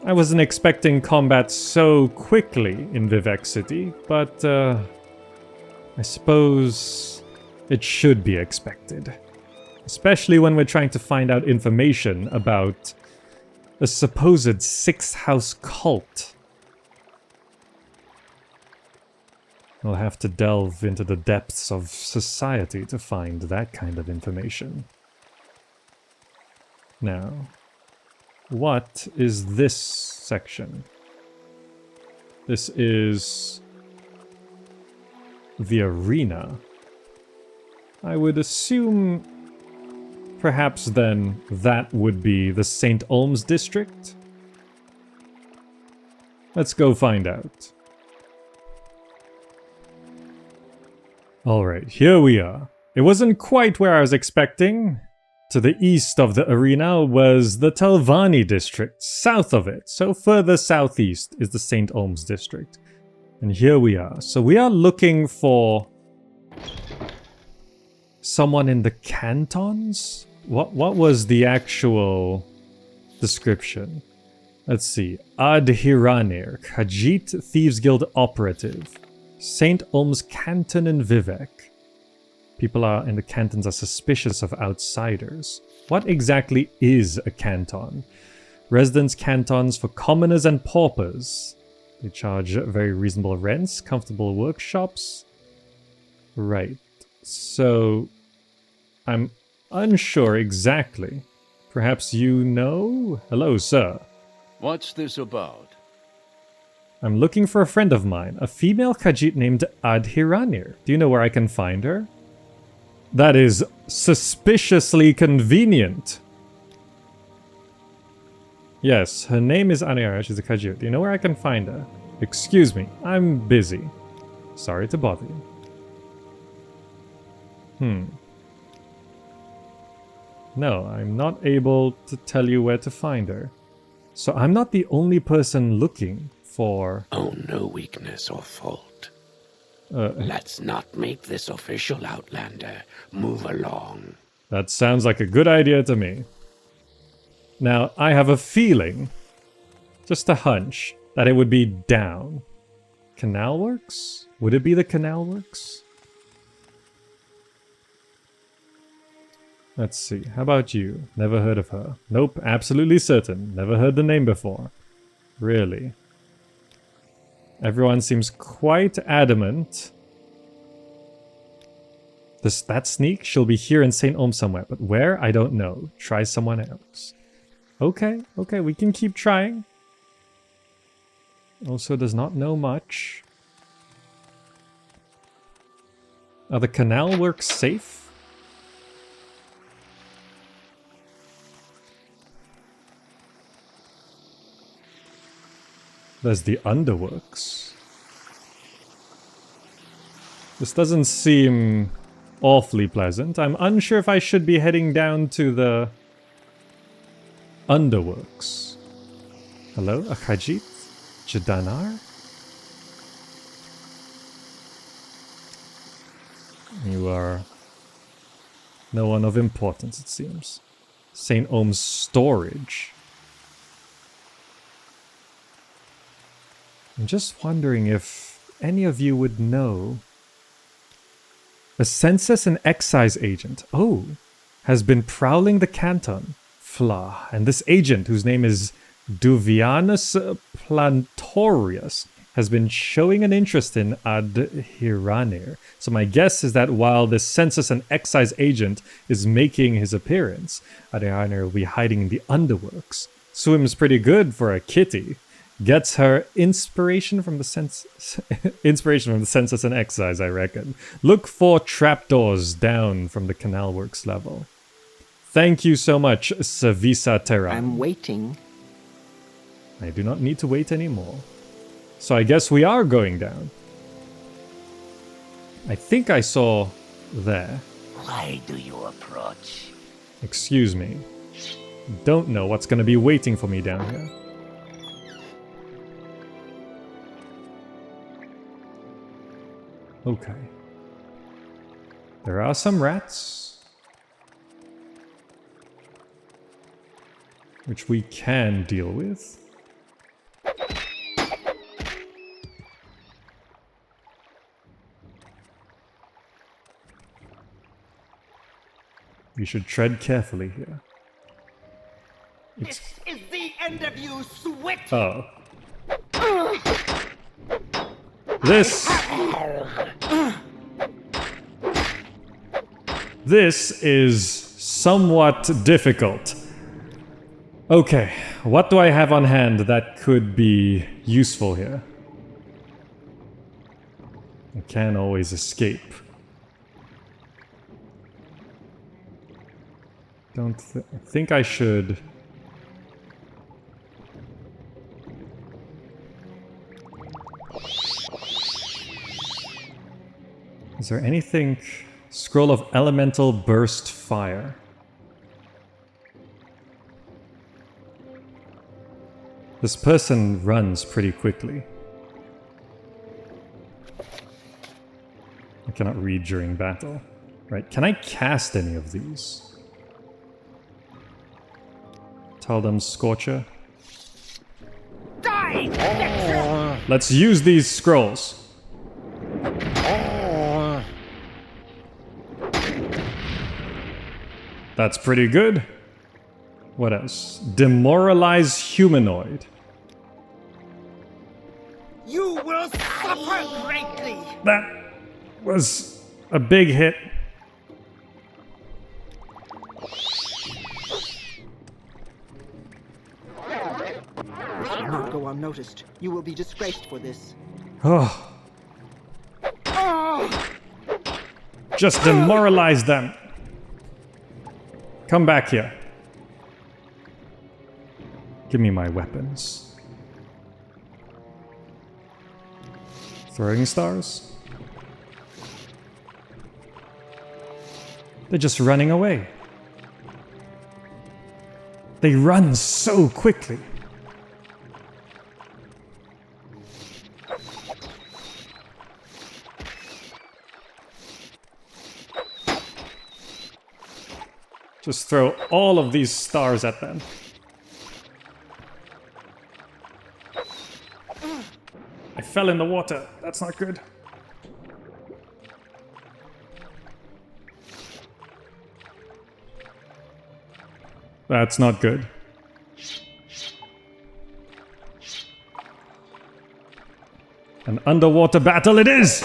I wasn't expecting combat so quickly in Vivec City, but I suppose it should be expected. Especially when we're trying to find out information about a supposed sixth house cult. We'll have to delve into the depths of society to find that kind of information. Now, what is this section? This is the arena. I would assume perhaps then that would be the St. Olms district? Let's go find out. Alright, here we are. It wasn't quite where I was expecting. To the east of the arena was the Telvanni district, south of it. So further southeast is the St. Olms district. And here we are. So we are looking for someone in the cantons? What was the actual description? Let's see. Addhiranirr, Khajit Thieves Guild operative. St. Olms Canton in Vivec. People in the cantons are suspicious of outsiders. What exactly is a canton? Residence cantons for commoners and paupers. They charge very reasonable rents, comfortable workshops. Right. So, I'm unsure exactly. Perhaps you know? Hello, sir. What's this about? I'm looking for a friend of mine, a female Khajit named Addhiranirr. Do you know where I can find her? That is suspiciously convenient. Yes, her name is Addhiranirr. She's a Khajit. Do you know where I can find her? Excuse me, I'm busy. Sorry to bother you. No, I'm not able to tell you where to find her. So I'm not the only person looking for... Oh, no weakness or fault. Let's not make this official, Outlander. Move along. That sounds like a good idea to me. Now, I have a feeling, just a hunch, that it would be down. Canal Works? Would it be the Canal Works? Let's see. How about you? Never heard of her. Nope, absolutely certain. Never heard the name before. Really? Everyone seems quite adamant. That sneak? She'll be here in St. Ohm somewhere, but where? I don't know. Try someone else. Okay, we can keep trying. Also does not know much. Are the canal works safe? There's the underworks. This doesn't seem awfully pleasant. I'm unsure if I should be heading down to the underworks. Hello, a Khajit? Jadanar? You are no one of importance, it seems. St. Ohm's storage. I'm just wondering if any of you would know. A census and excise agent, has been prowling the canton, Fla, and this agent, whose name is Duvianus Plantorius, has been showing an interest in Addhiranirr. So my guess is that while this census and excise agent is making his appearance, Addhiranirr will be hiding in the underworks. Swims pretty good for a kitty. Gets her inspiration from the census and excise, I reckon. Look for trapdoors down from the canal works level. Thank you so much, Savisa Terra. I'm waiting. I do not need to wait anymore. So I guess we are going down. I think I saw there. Why do you approach? Excuse me. Don't know what's going to be waiting for me down here. Okay. There are some rats. Which we can deal with. We should tread carefully here. This is the end of you, Swit! Oh. This is somewhat difficult. Okay, what do I have on hand that could be useful here? I can always escape. I think I should. Is there anything? Scroll of Elemental Burst Fire. This person runs pretty quickly. I cannot read during battle. Right, can I cast any of these? Tell them Scorcher. Die! Let's use these scrolls. That's pretty good. What else? Demoralize humanoid. You will suffer greatly! That was a big hit. This will not go unnoticed. You will be disgraced for this. Oh. Just demoralize them. Come back here. Give me my weapons. Throwing stars? They're just running away. They run so quickly. Just throw all of these stars at them. fell in the water. That's not good. That's not good. An underwater battle it is!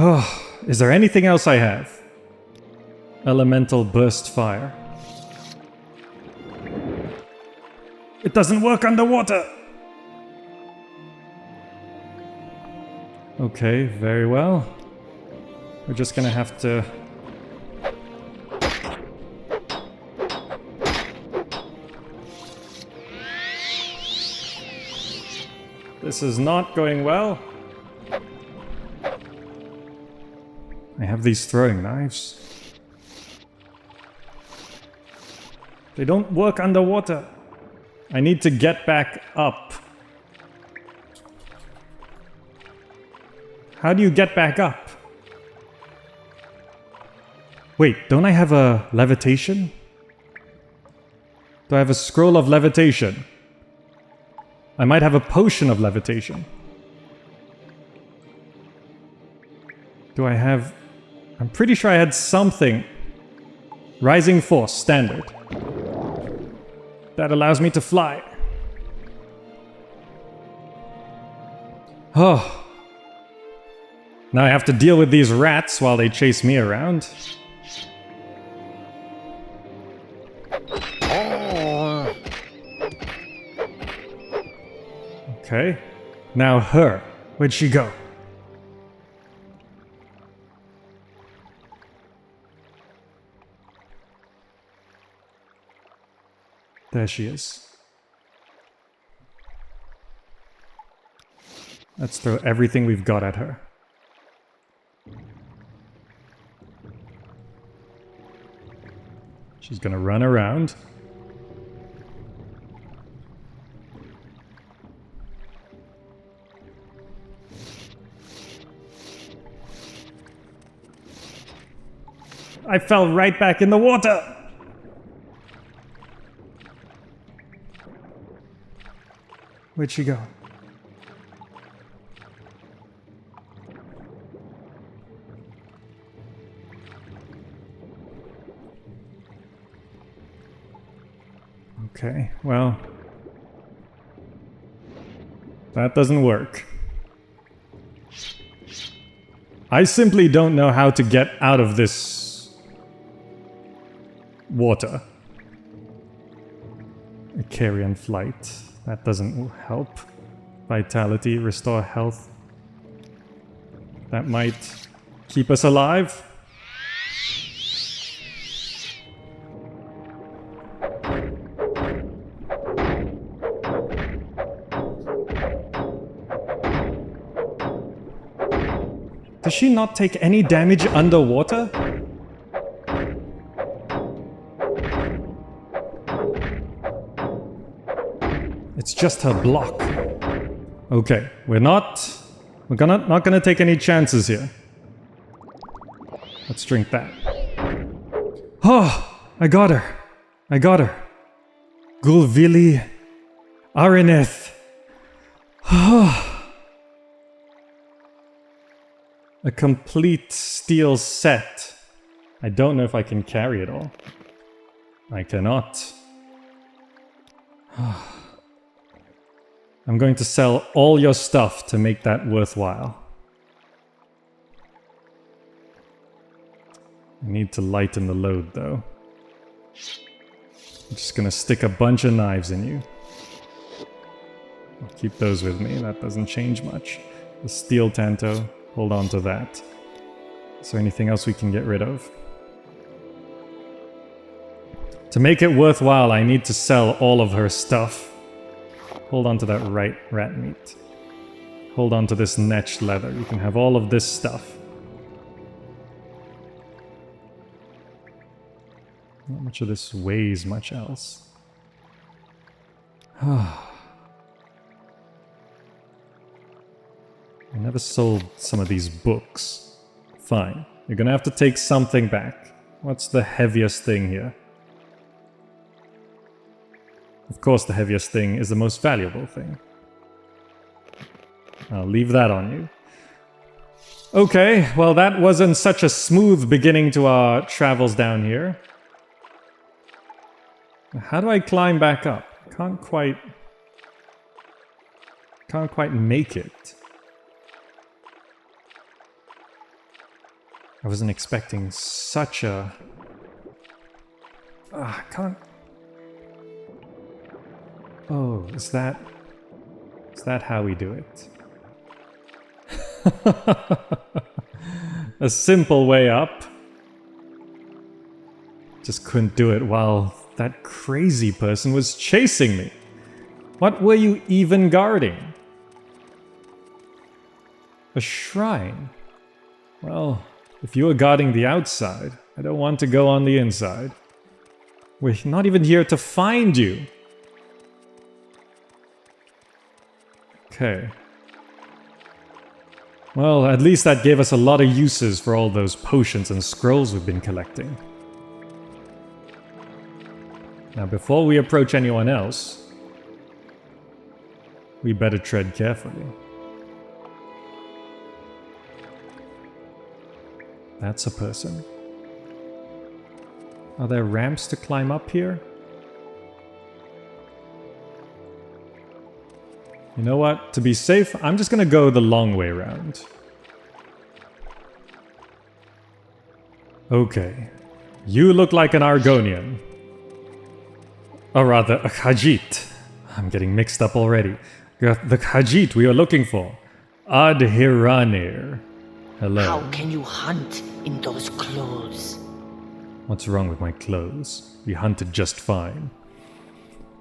Oh, is there anything else I have? Elemental burst fire. It doesn't work underwater! Okay, very well. We're just gonna have to... This is not going well. I have these throwing knives. They don't work underwater. I need to get back up. How do you get back up? Wait, don't I have a levitation? Do I have a scroll of levitation? I might have a potion of levitation. Do I have... I'm pretty sure I had something. Rising force, standard. That allows me to fly. Oh. Now I have to deal with these rats while they chase me around. Okay. Now her. Where'd she go? There she is. Let's throw everything we've got at her. She's gonna run around. I fell right back in the water! Where'd she go? Okay, well... that doesn't work. I simply don't know how to get out of this... water. A carrion flight. That doesn't help. Vitality, restore health. That might keep us alive. Does she not take any damage underwater? It's just her block. Okay, we're not gonna take any chances here. Let's drink that. Oh, I got her. I got her. Gulvili Arineth. A complete steel set. I don't know if I can carry it all. I cannot. I'm going to sell all your stuff to make that worthwhile. I need to lighten the load, though. I'm just gonna stick a bunch of knives in you. I'll keep those with me, that doesn't change much. The steel tanto, hold on to that. Is there anything else we can get rid of? To make it worthwhile, I need to sell all of her stuff. Hold on to that right rat meat. Hold on to this netched leather. You can have all of this stuff. Not much of this weighs much else. I never sold some of these books. Fine. You're gonna have to take something back. What's the heaviest thing here? Of course, the heaviest thing is the most valuable thing. I'll leave that on you. Okay, well that wasn't such a smooth beginning to our travels down here. How do I climb back up? Can't quite make it. I wasn't expecting such a... I can't... Oh, is that how we do it? A simple way up. Just couldn't do it while that crazy person was chasing me. What were you even guarding? A shrine? Well, if you were guarding the outside, I don't want to go on the inside. We're not even here to find you. Okay. Well, at least that gave us a lot of uses for all those potions and scrolls we've been collecting. Now, before we approach anyone else, we better tread carefully. That's a person. Are there ramps to climb up here? You know what? To be safe, I'm just gonna go the long way around. Okay. You look like an Argonian. Or rather, a Khajit. I'm getting mixed up already. You're the Khajit we are looking for. Addhiranirr. Hello. How can you hunt in those clothes? What's wrong with my clothes? We hunted just fine.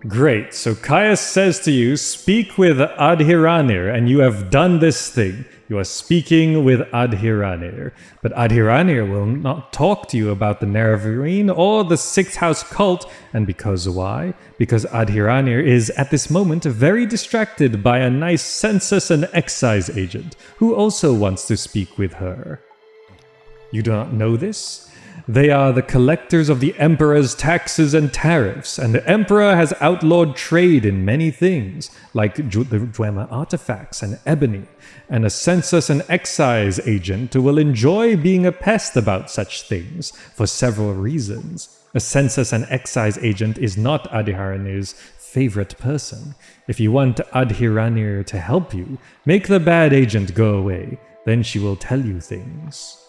Great, so Caius says to you, speak with Addhiranirr, and you have done this thing. You are speaking with Addhiranirr. But Addhiranirr will not talk to you about the Nerevarine or the Sixth House cult, and because why? Because Addhiranirr is, at this moment, very distracted by a nice census and excise agent, who also wants to speak with her. You do not know this? They are the collectors of the Emperor's taxes and tariffs, and the Emperor has outlawed trade in many things, like the Dwemer artifacts and ebony, and a census and excise agent who will enjoy being a pest about such things, for several reasons. A census and excise agent is not Addhiranirr's favorite person. If you want Addhiranirr to help you, make the bad agent go away, then she will tell you things.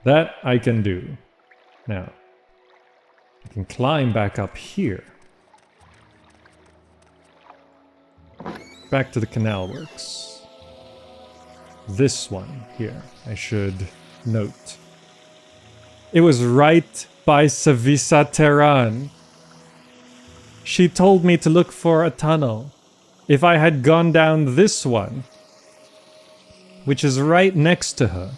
That I can do. Now, I can climb back up here. Back to the canal works. This one here, I should note. It was right by Savisa Terran. She told me to look for a tunnel. If I had gone down this one, which is right next to her,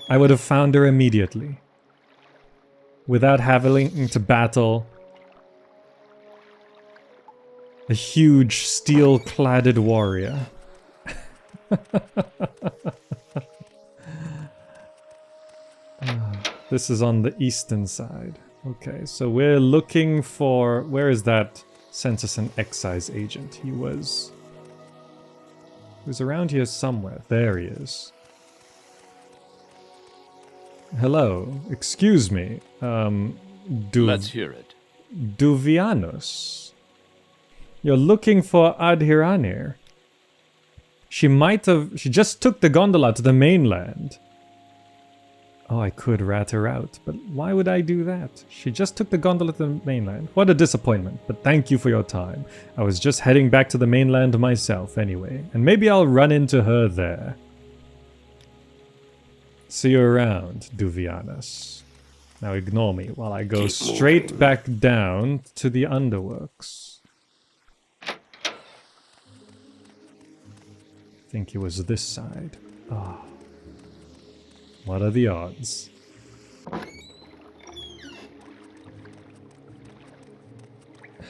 I would have found her immediately, without having to battle a huge steel-cladded warrior. This is on the eastern side. Okay, so we're looking for... Where is that census and excise agent? He was around here somewhere. There he is. Hello, excuse me. Let's hear it. Duvianus. You're looking for Addhiranirr. She just took the gondola to the mainland. Oh, I could rat her out, but why would I do that? She just took the gondola to the mainland. What a disappointment, but thank you for your time. I was just heading back to the mainland myself anyway, and maybe I'll run into her there. See you around, Duvianus. Now ignore me while I go straight back down to the underworks. I think it was this side. Oh. What are the odds?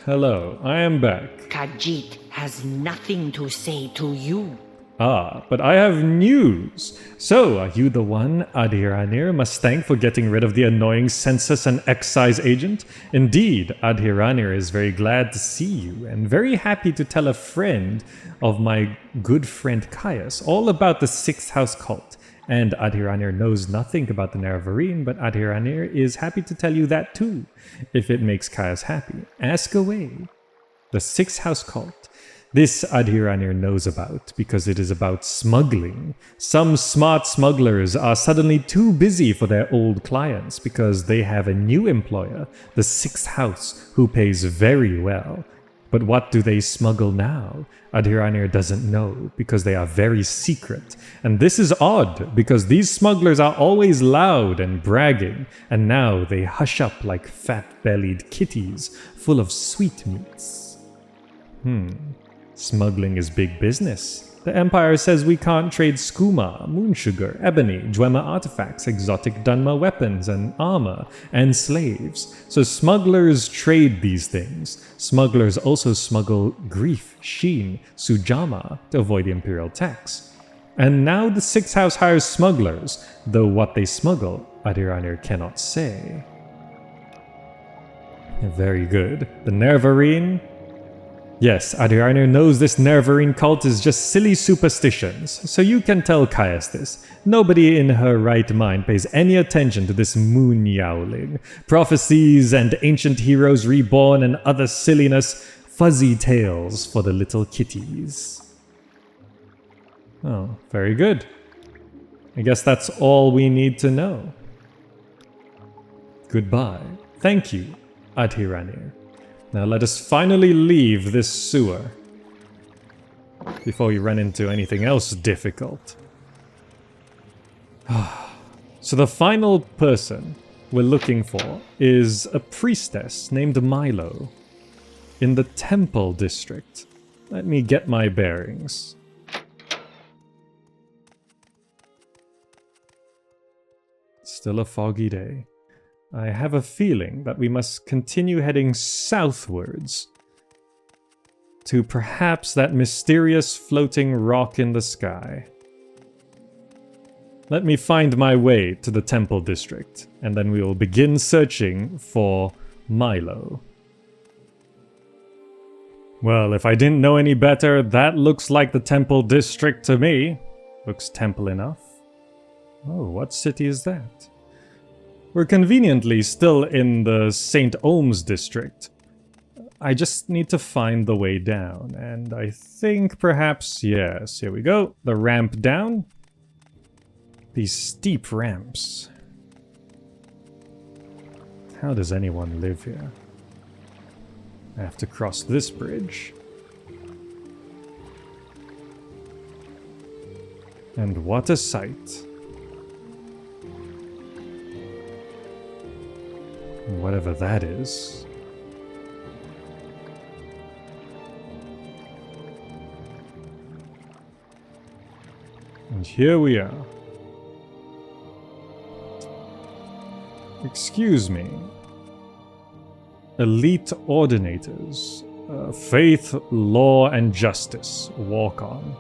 Hello, I am back. Khajit has nothing to say to you. Ah, but I have news. So, are you the one Addhiranirr must thank for getting rid of the annoying census and excise agent? Indeed, Addhiranirr is very glad to see you and very happy to tell a friend of my good friend Caius all about the Sixth House cult. And Addhiranirr knows nothing about the Nerevarine, but Addhiranirr is happy to tell you that too, if it makes Caius happy. Ask away. The Sixth House cult. This Addhiranirr knows about because it is about smuggling. Some smart smugglers are suddenly too busy for their old clients because they have a new employer, the Sixth House, who pays very well. But what do they smuggle now? Addhiranirr doesn't know because they are very secret. And this is odd because these smugglers are always loud and bragging, and now they hush up like fat-bellied kitties full of sweetmeats. Smuggling is big business. The Empire says we can't trade skooma, moonsugar, ebony, Dwemer artifacts, exotic Dunmer weapons and armor, and slaves. So smugglers trade these things. Smugglers also smuggle grief, sheen, sujama to avoid the imperial tax. And now the Sixth House hires smugglers, though what they smuggle, Addhiranirr cannot say. Very good. The Nerevarine. Yes, Addhiranirr knows this Nerevarine cult is just silly superstitions, so you can tell Caius this. Nobody in her right mind pays any attention to this moon yowling. Prophecies and ancient heroes reborn and other silliness, fuzzy tales for the little kitties. Oh, very good. I guess that's all we need to know. Goodbye. Thank you, Addhiranirr. Now let us finally leave this sewer before we run into anything else difficult. So the final person we're looking for is a priestess named Milo in the Temple District. Let me get my bearings. Still a foggy day. I have a feeling that we must continue heading southwards to perhaps that mysterious floating rock in the sky. Let me find my way to the Temple District, and then we will begin searching for Milo. Well, if I didn't know any better, that looks like the Temple District to me. Looks temple enough. Oh, what city is that? We're conveniently still in the St. Ohm's district. I just need to find the way down, and I think perhaps, yes, here we go. The ramp down. These steep ramps. How does anyone live here? I have to cross this bridge. And what a sight. Whatever that is. And here we are. Excuse me. Elite Ordinators. Faith, law, and justice. Walk on.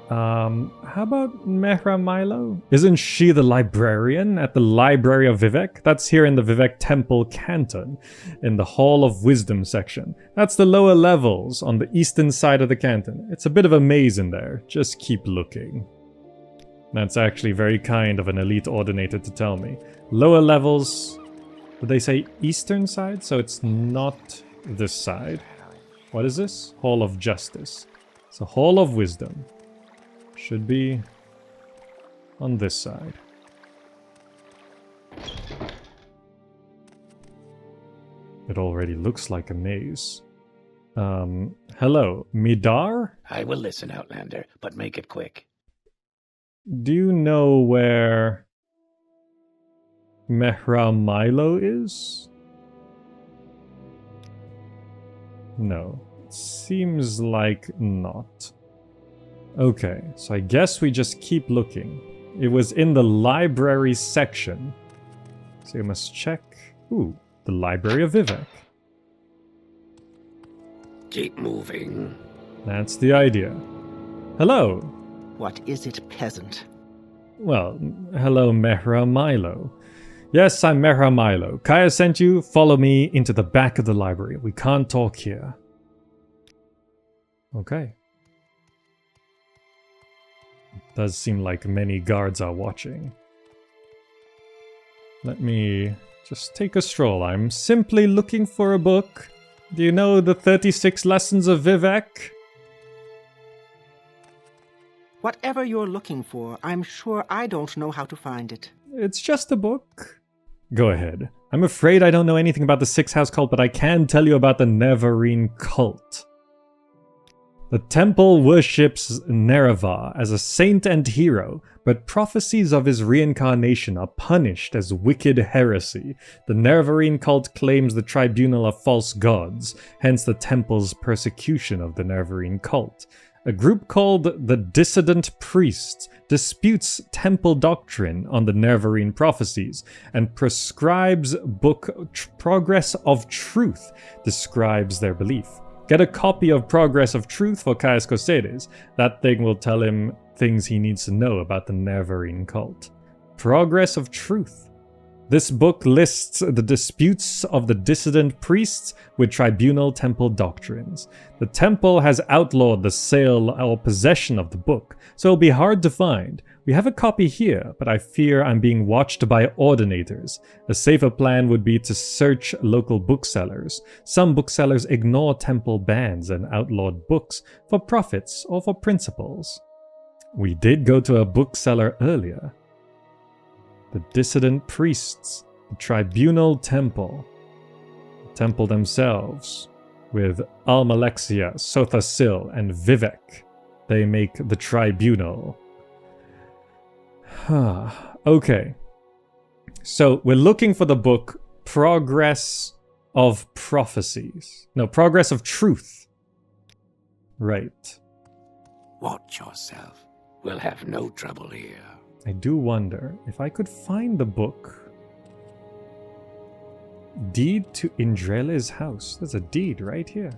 How about Mehra Milo? Isn't she the librarian at the Library of Vivec? That's here in the Vivec Temple Canton, in the Hall of Wisdom section. That's the lower levels on the eastern side of the canton. It's a bit of a maze in there. Just keep looking. That's actually very kind of an elite ordinator to tell me. Lower levels, would they say eastern side? So it's not this side. What is this? Hall of Justice. It's a Hall of Wisdom. Should be on this side. It already looks like a maze. Hello, Midar? I will listen, Outlander, but make it quick. Do you know where Mehra Milo is? No. Seems like not. Okay, so I guess we just keep looking. It was in the library section. So we must check. Ooh, the Library of Vivec. Keep moving. That's the idea. Hello. What is it, peasant? Well, hello, Mehra Milo. Yes, I'm Mehra Milo. Kaya sent you. Follow me into the back of the library. We can't talk here. Okay. Does seem like many guards are watching. Let me just take a stroll. I'm simply looking for a book. Do you know the 36 Lessons of Vivec? Whatever you're looking for, I'm sure I don't know how to find it. It's just a book. Go ahead. I'm afraid I don't know anything about the Six House cult, but I can tell you about the Nerevarine cult. The temple worships Nerevar as a saint and hero, but prophecies of his reincarnation are punished as wicked heresy. The Nerevarine cult claims the tribunal are false gods, hence the temple's persecution of the Nerevarine cult. A group called the Dissident Priests disputes temple doctrine on the Nerevarine prophecies and prescribes book Progress of Truth describes their belief. Get a copy of Progress of Truth for Caius Cosedes. That thing will tell him things he needs to know about the Nerevarine cult. Progress of Truth. This book lists the disputes of the dissident priests with tribunal temple doctrines. The temple has outlawed the sale or possession of the book, so it'll be hard to find. We have a copy here, but I fear I'm being watched by ordinators. A safer plan would be to search local booksellers. Some booksellers ignore temple bans and outlawed books for profits or for principles. We did go to a bookseller earlier. The dissident priests, the tribunal temple, the temple themselves, with Almalexia, Sothasil, and Vivec. They make the tribunal. Okay. So we're looking for the book Progress of Prophecies. No, Progress of Truth. Right. Watch yourself. We'll have no trouble here. I do wonder if I could find the book. Deed to Indrele's house. There's a deed right here.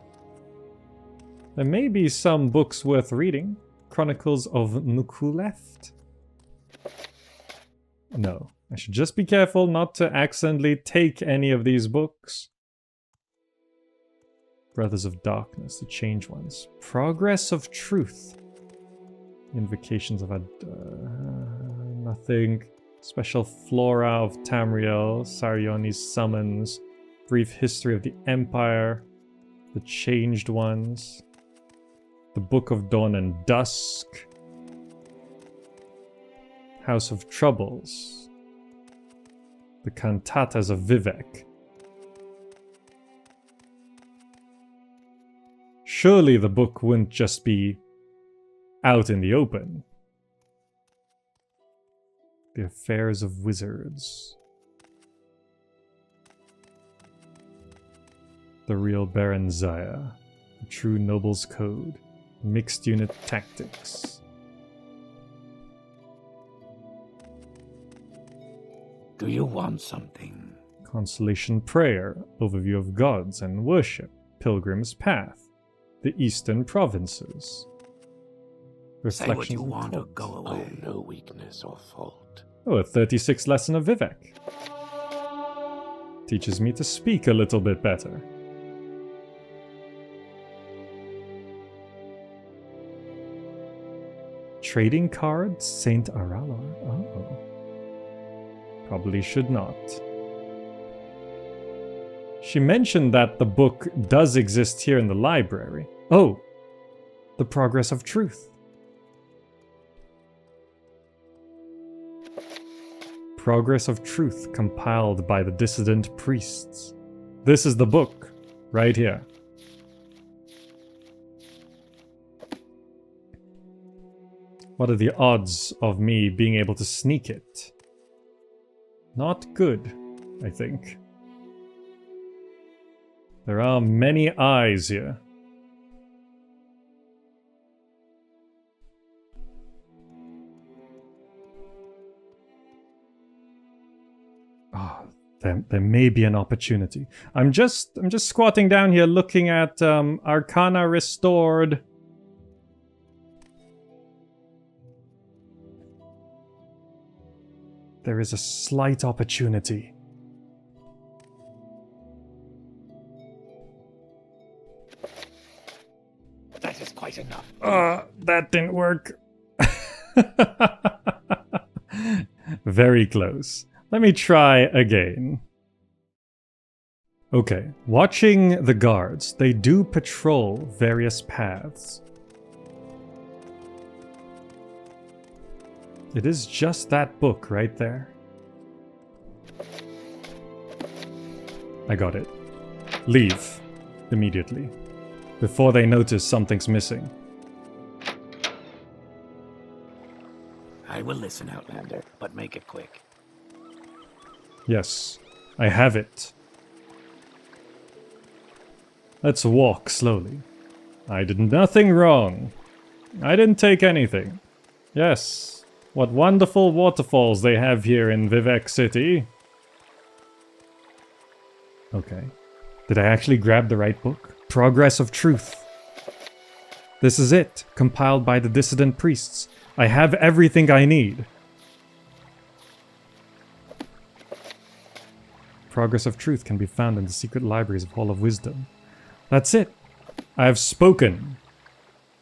There may be some books worth reading. Chronicles of Nukuleft. No, I should just be careful not to accidentally take any of these books. Brothers of Darkness, the Changed Ones. Progress of Truth. Invocations of nothing. Special Flora of Tamriel. Sarioni's Summons. Brief History of the Empire. The Changed Ones. The Book of Dawn and Dusk. House of Troubles. The Cantatas of Vivec. Surely the book wouldn't just be out in the open. The Affairs of Wizards. The Real Baron Zaya. The True Noble's Code. Mixed Unit Tactics. Do you want something? Consolation Prayer. Overview of Gods and Worship. Pilgrim's Path. The Eastern Provinces. Say what you want or go away. Oh, no weakness or fault. Oh, a 36 lesson of Vivec. Teaches me to speak a little bit better. Trading cards, Saint Aralor. Oh. Probably should not. She mentioned that the book does exist here in the library. Oh, the Progress of Truth. Progress of Truth compiled by the dissident priests. This is the book, right here. What are the odds of me being able to sneak it? Not good, I think. There are many eyes here. There may be an opportunity. I'm just squatting down here looking at Arcana Restored. there is a slight opportunity. That is quite enough. That didn't work. Very close. Let me try again. Okay, watching the guards, they do patrol various paths. It is just that book right there. I got it. Leave. Immediately. Before they notice something's missing. I will listen, Outlander, but make it quick. Yes, I have it. Let's walk slowly. I did nothing wrong. I didn't take anything. Yes, what wonderful waterfalls they have here in Vivec City. Okay. Did I actually grab the right book? Progress of Truth. This is it, compiled by the dissident priests. I have everything I need. Progress of Truth can be found in the secret libraries of Hall of Wisdom. That's it. I have spoken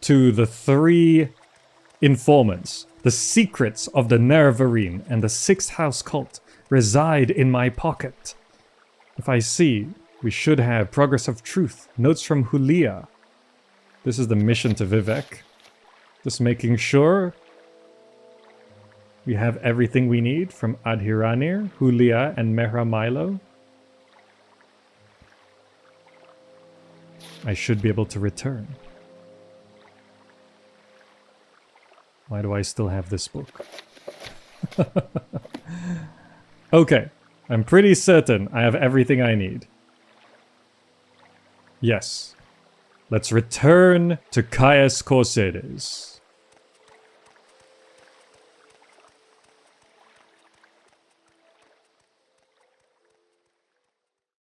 to the 3 informants. The secrets of the Nerevarine and the 6th House cult reside in my pocket. If I see, we should have Progress of Truth, notes from Huleeya. This is the mission to Vivec. Just making sure we have everything we need from Addhiranirr, Huleeya, and Mehra Milo. I should be able to return. Why do I still have this book? Okay, I'm pretty certain I have everything I need. Yes. Let's return to Caius Corsedes.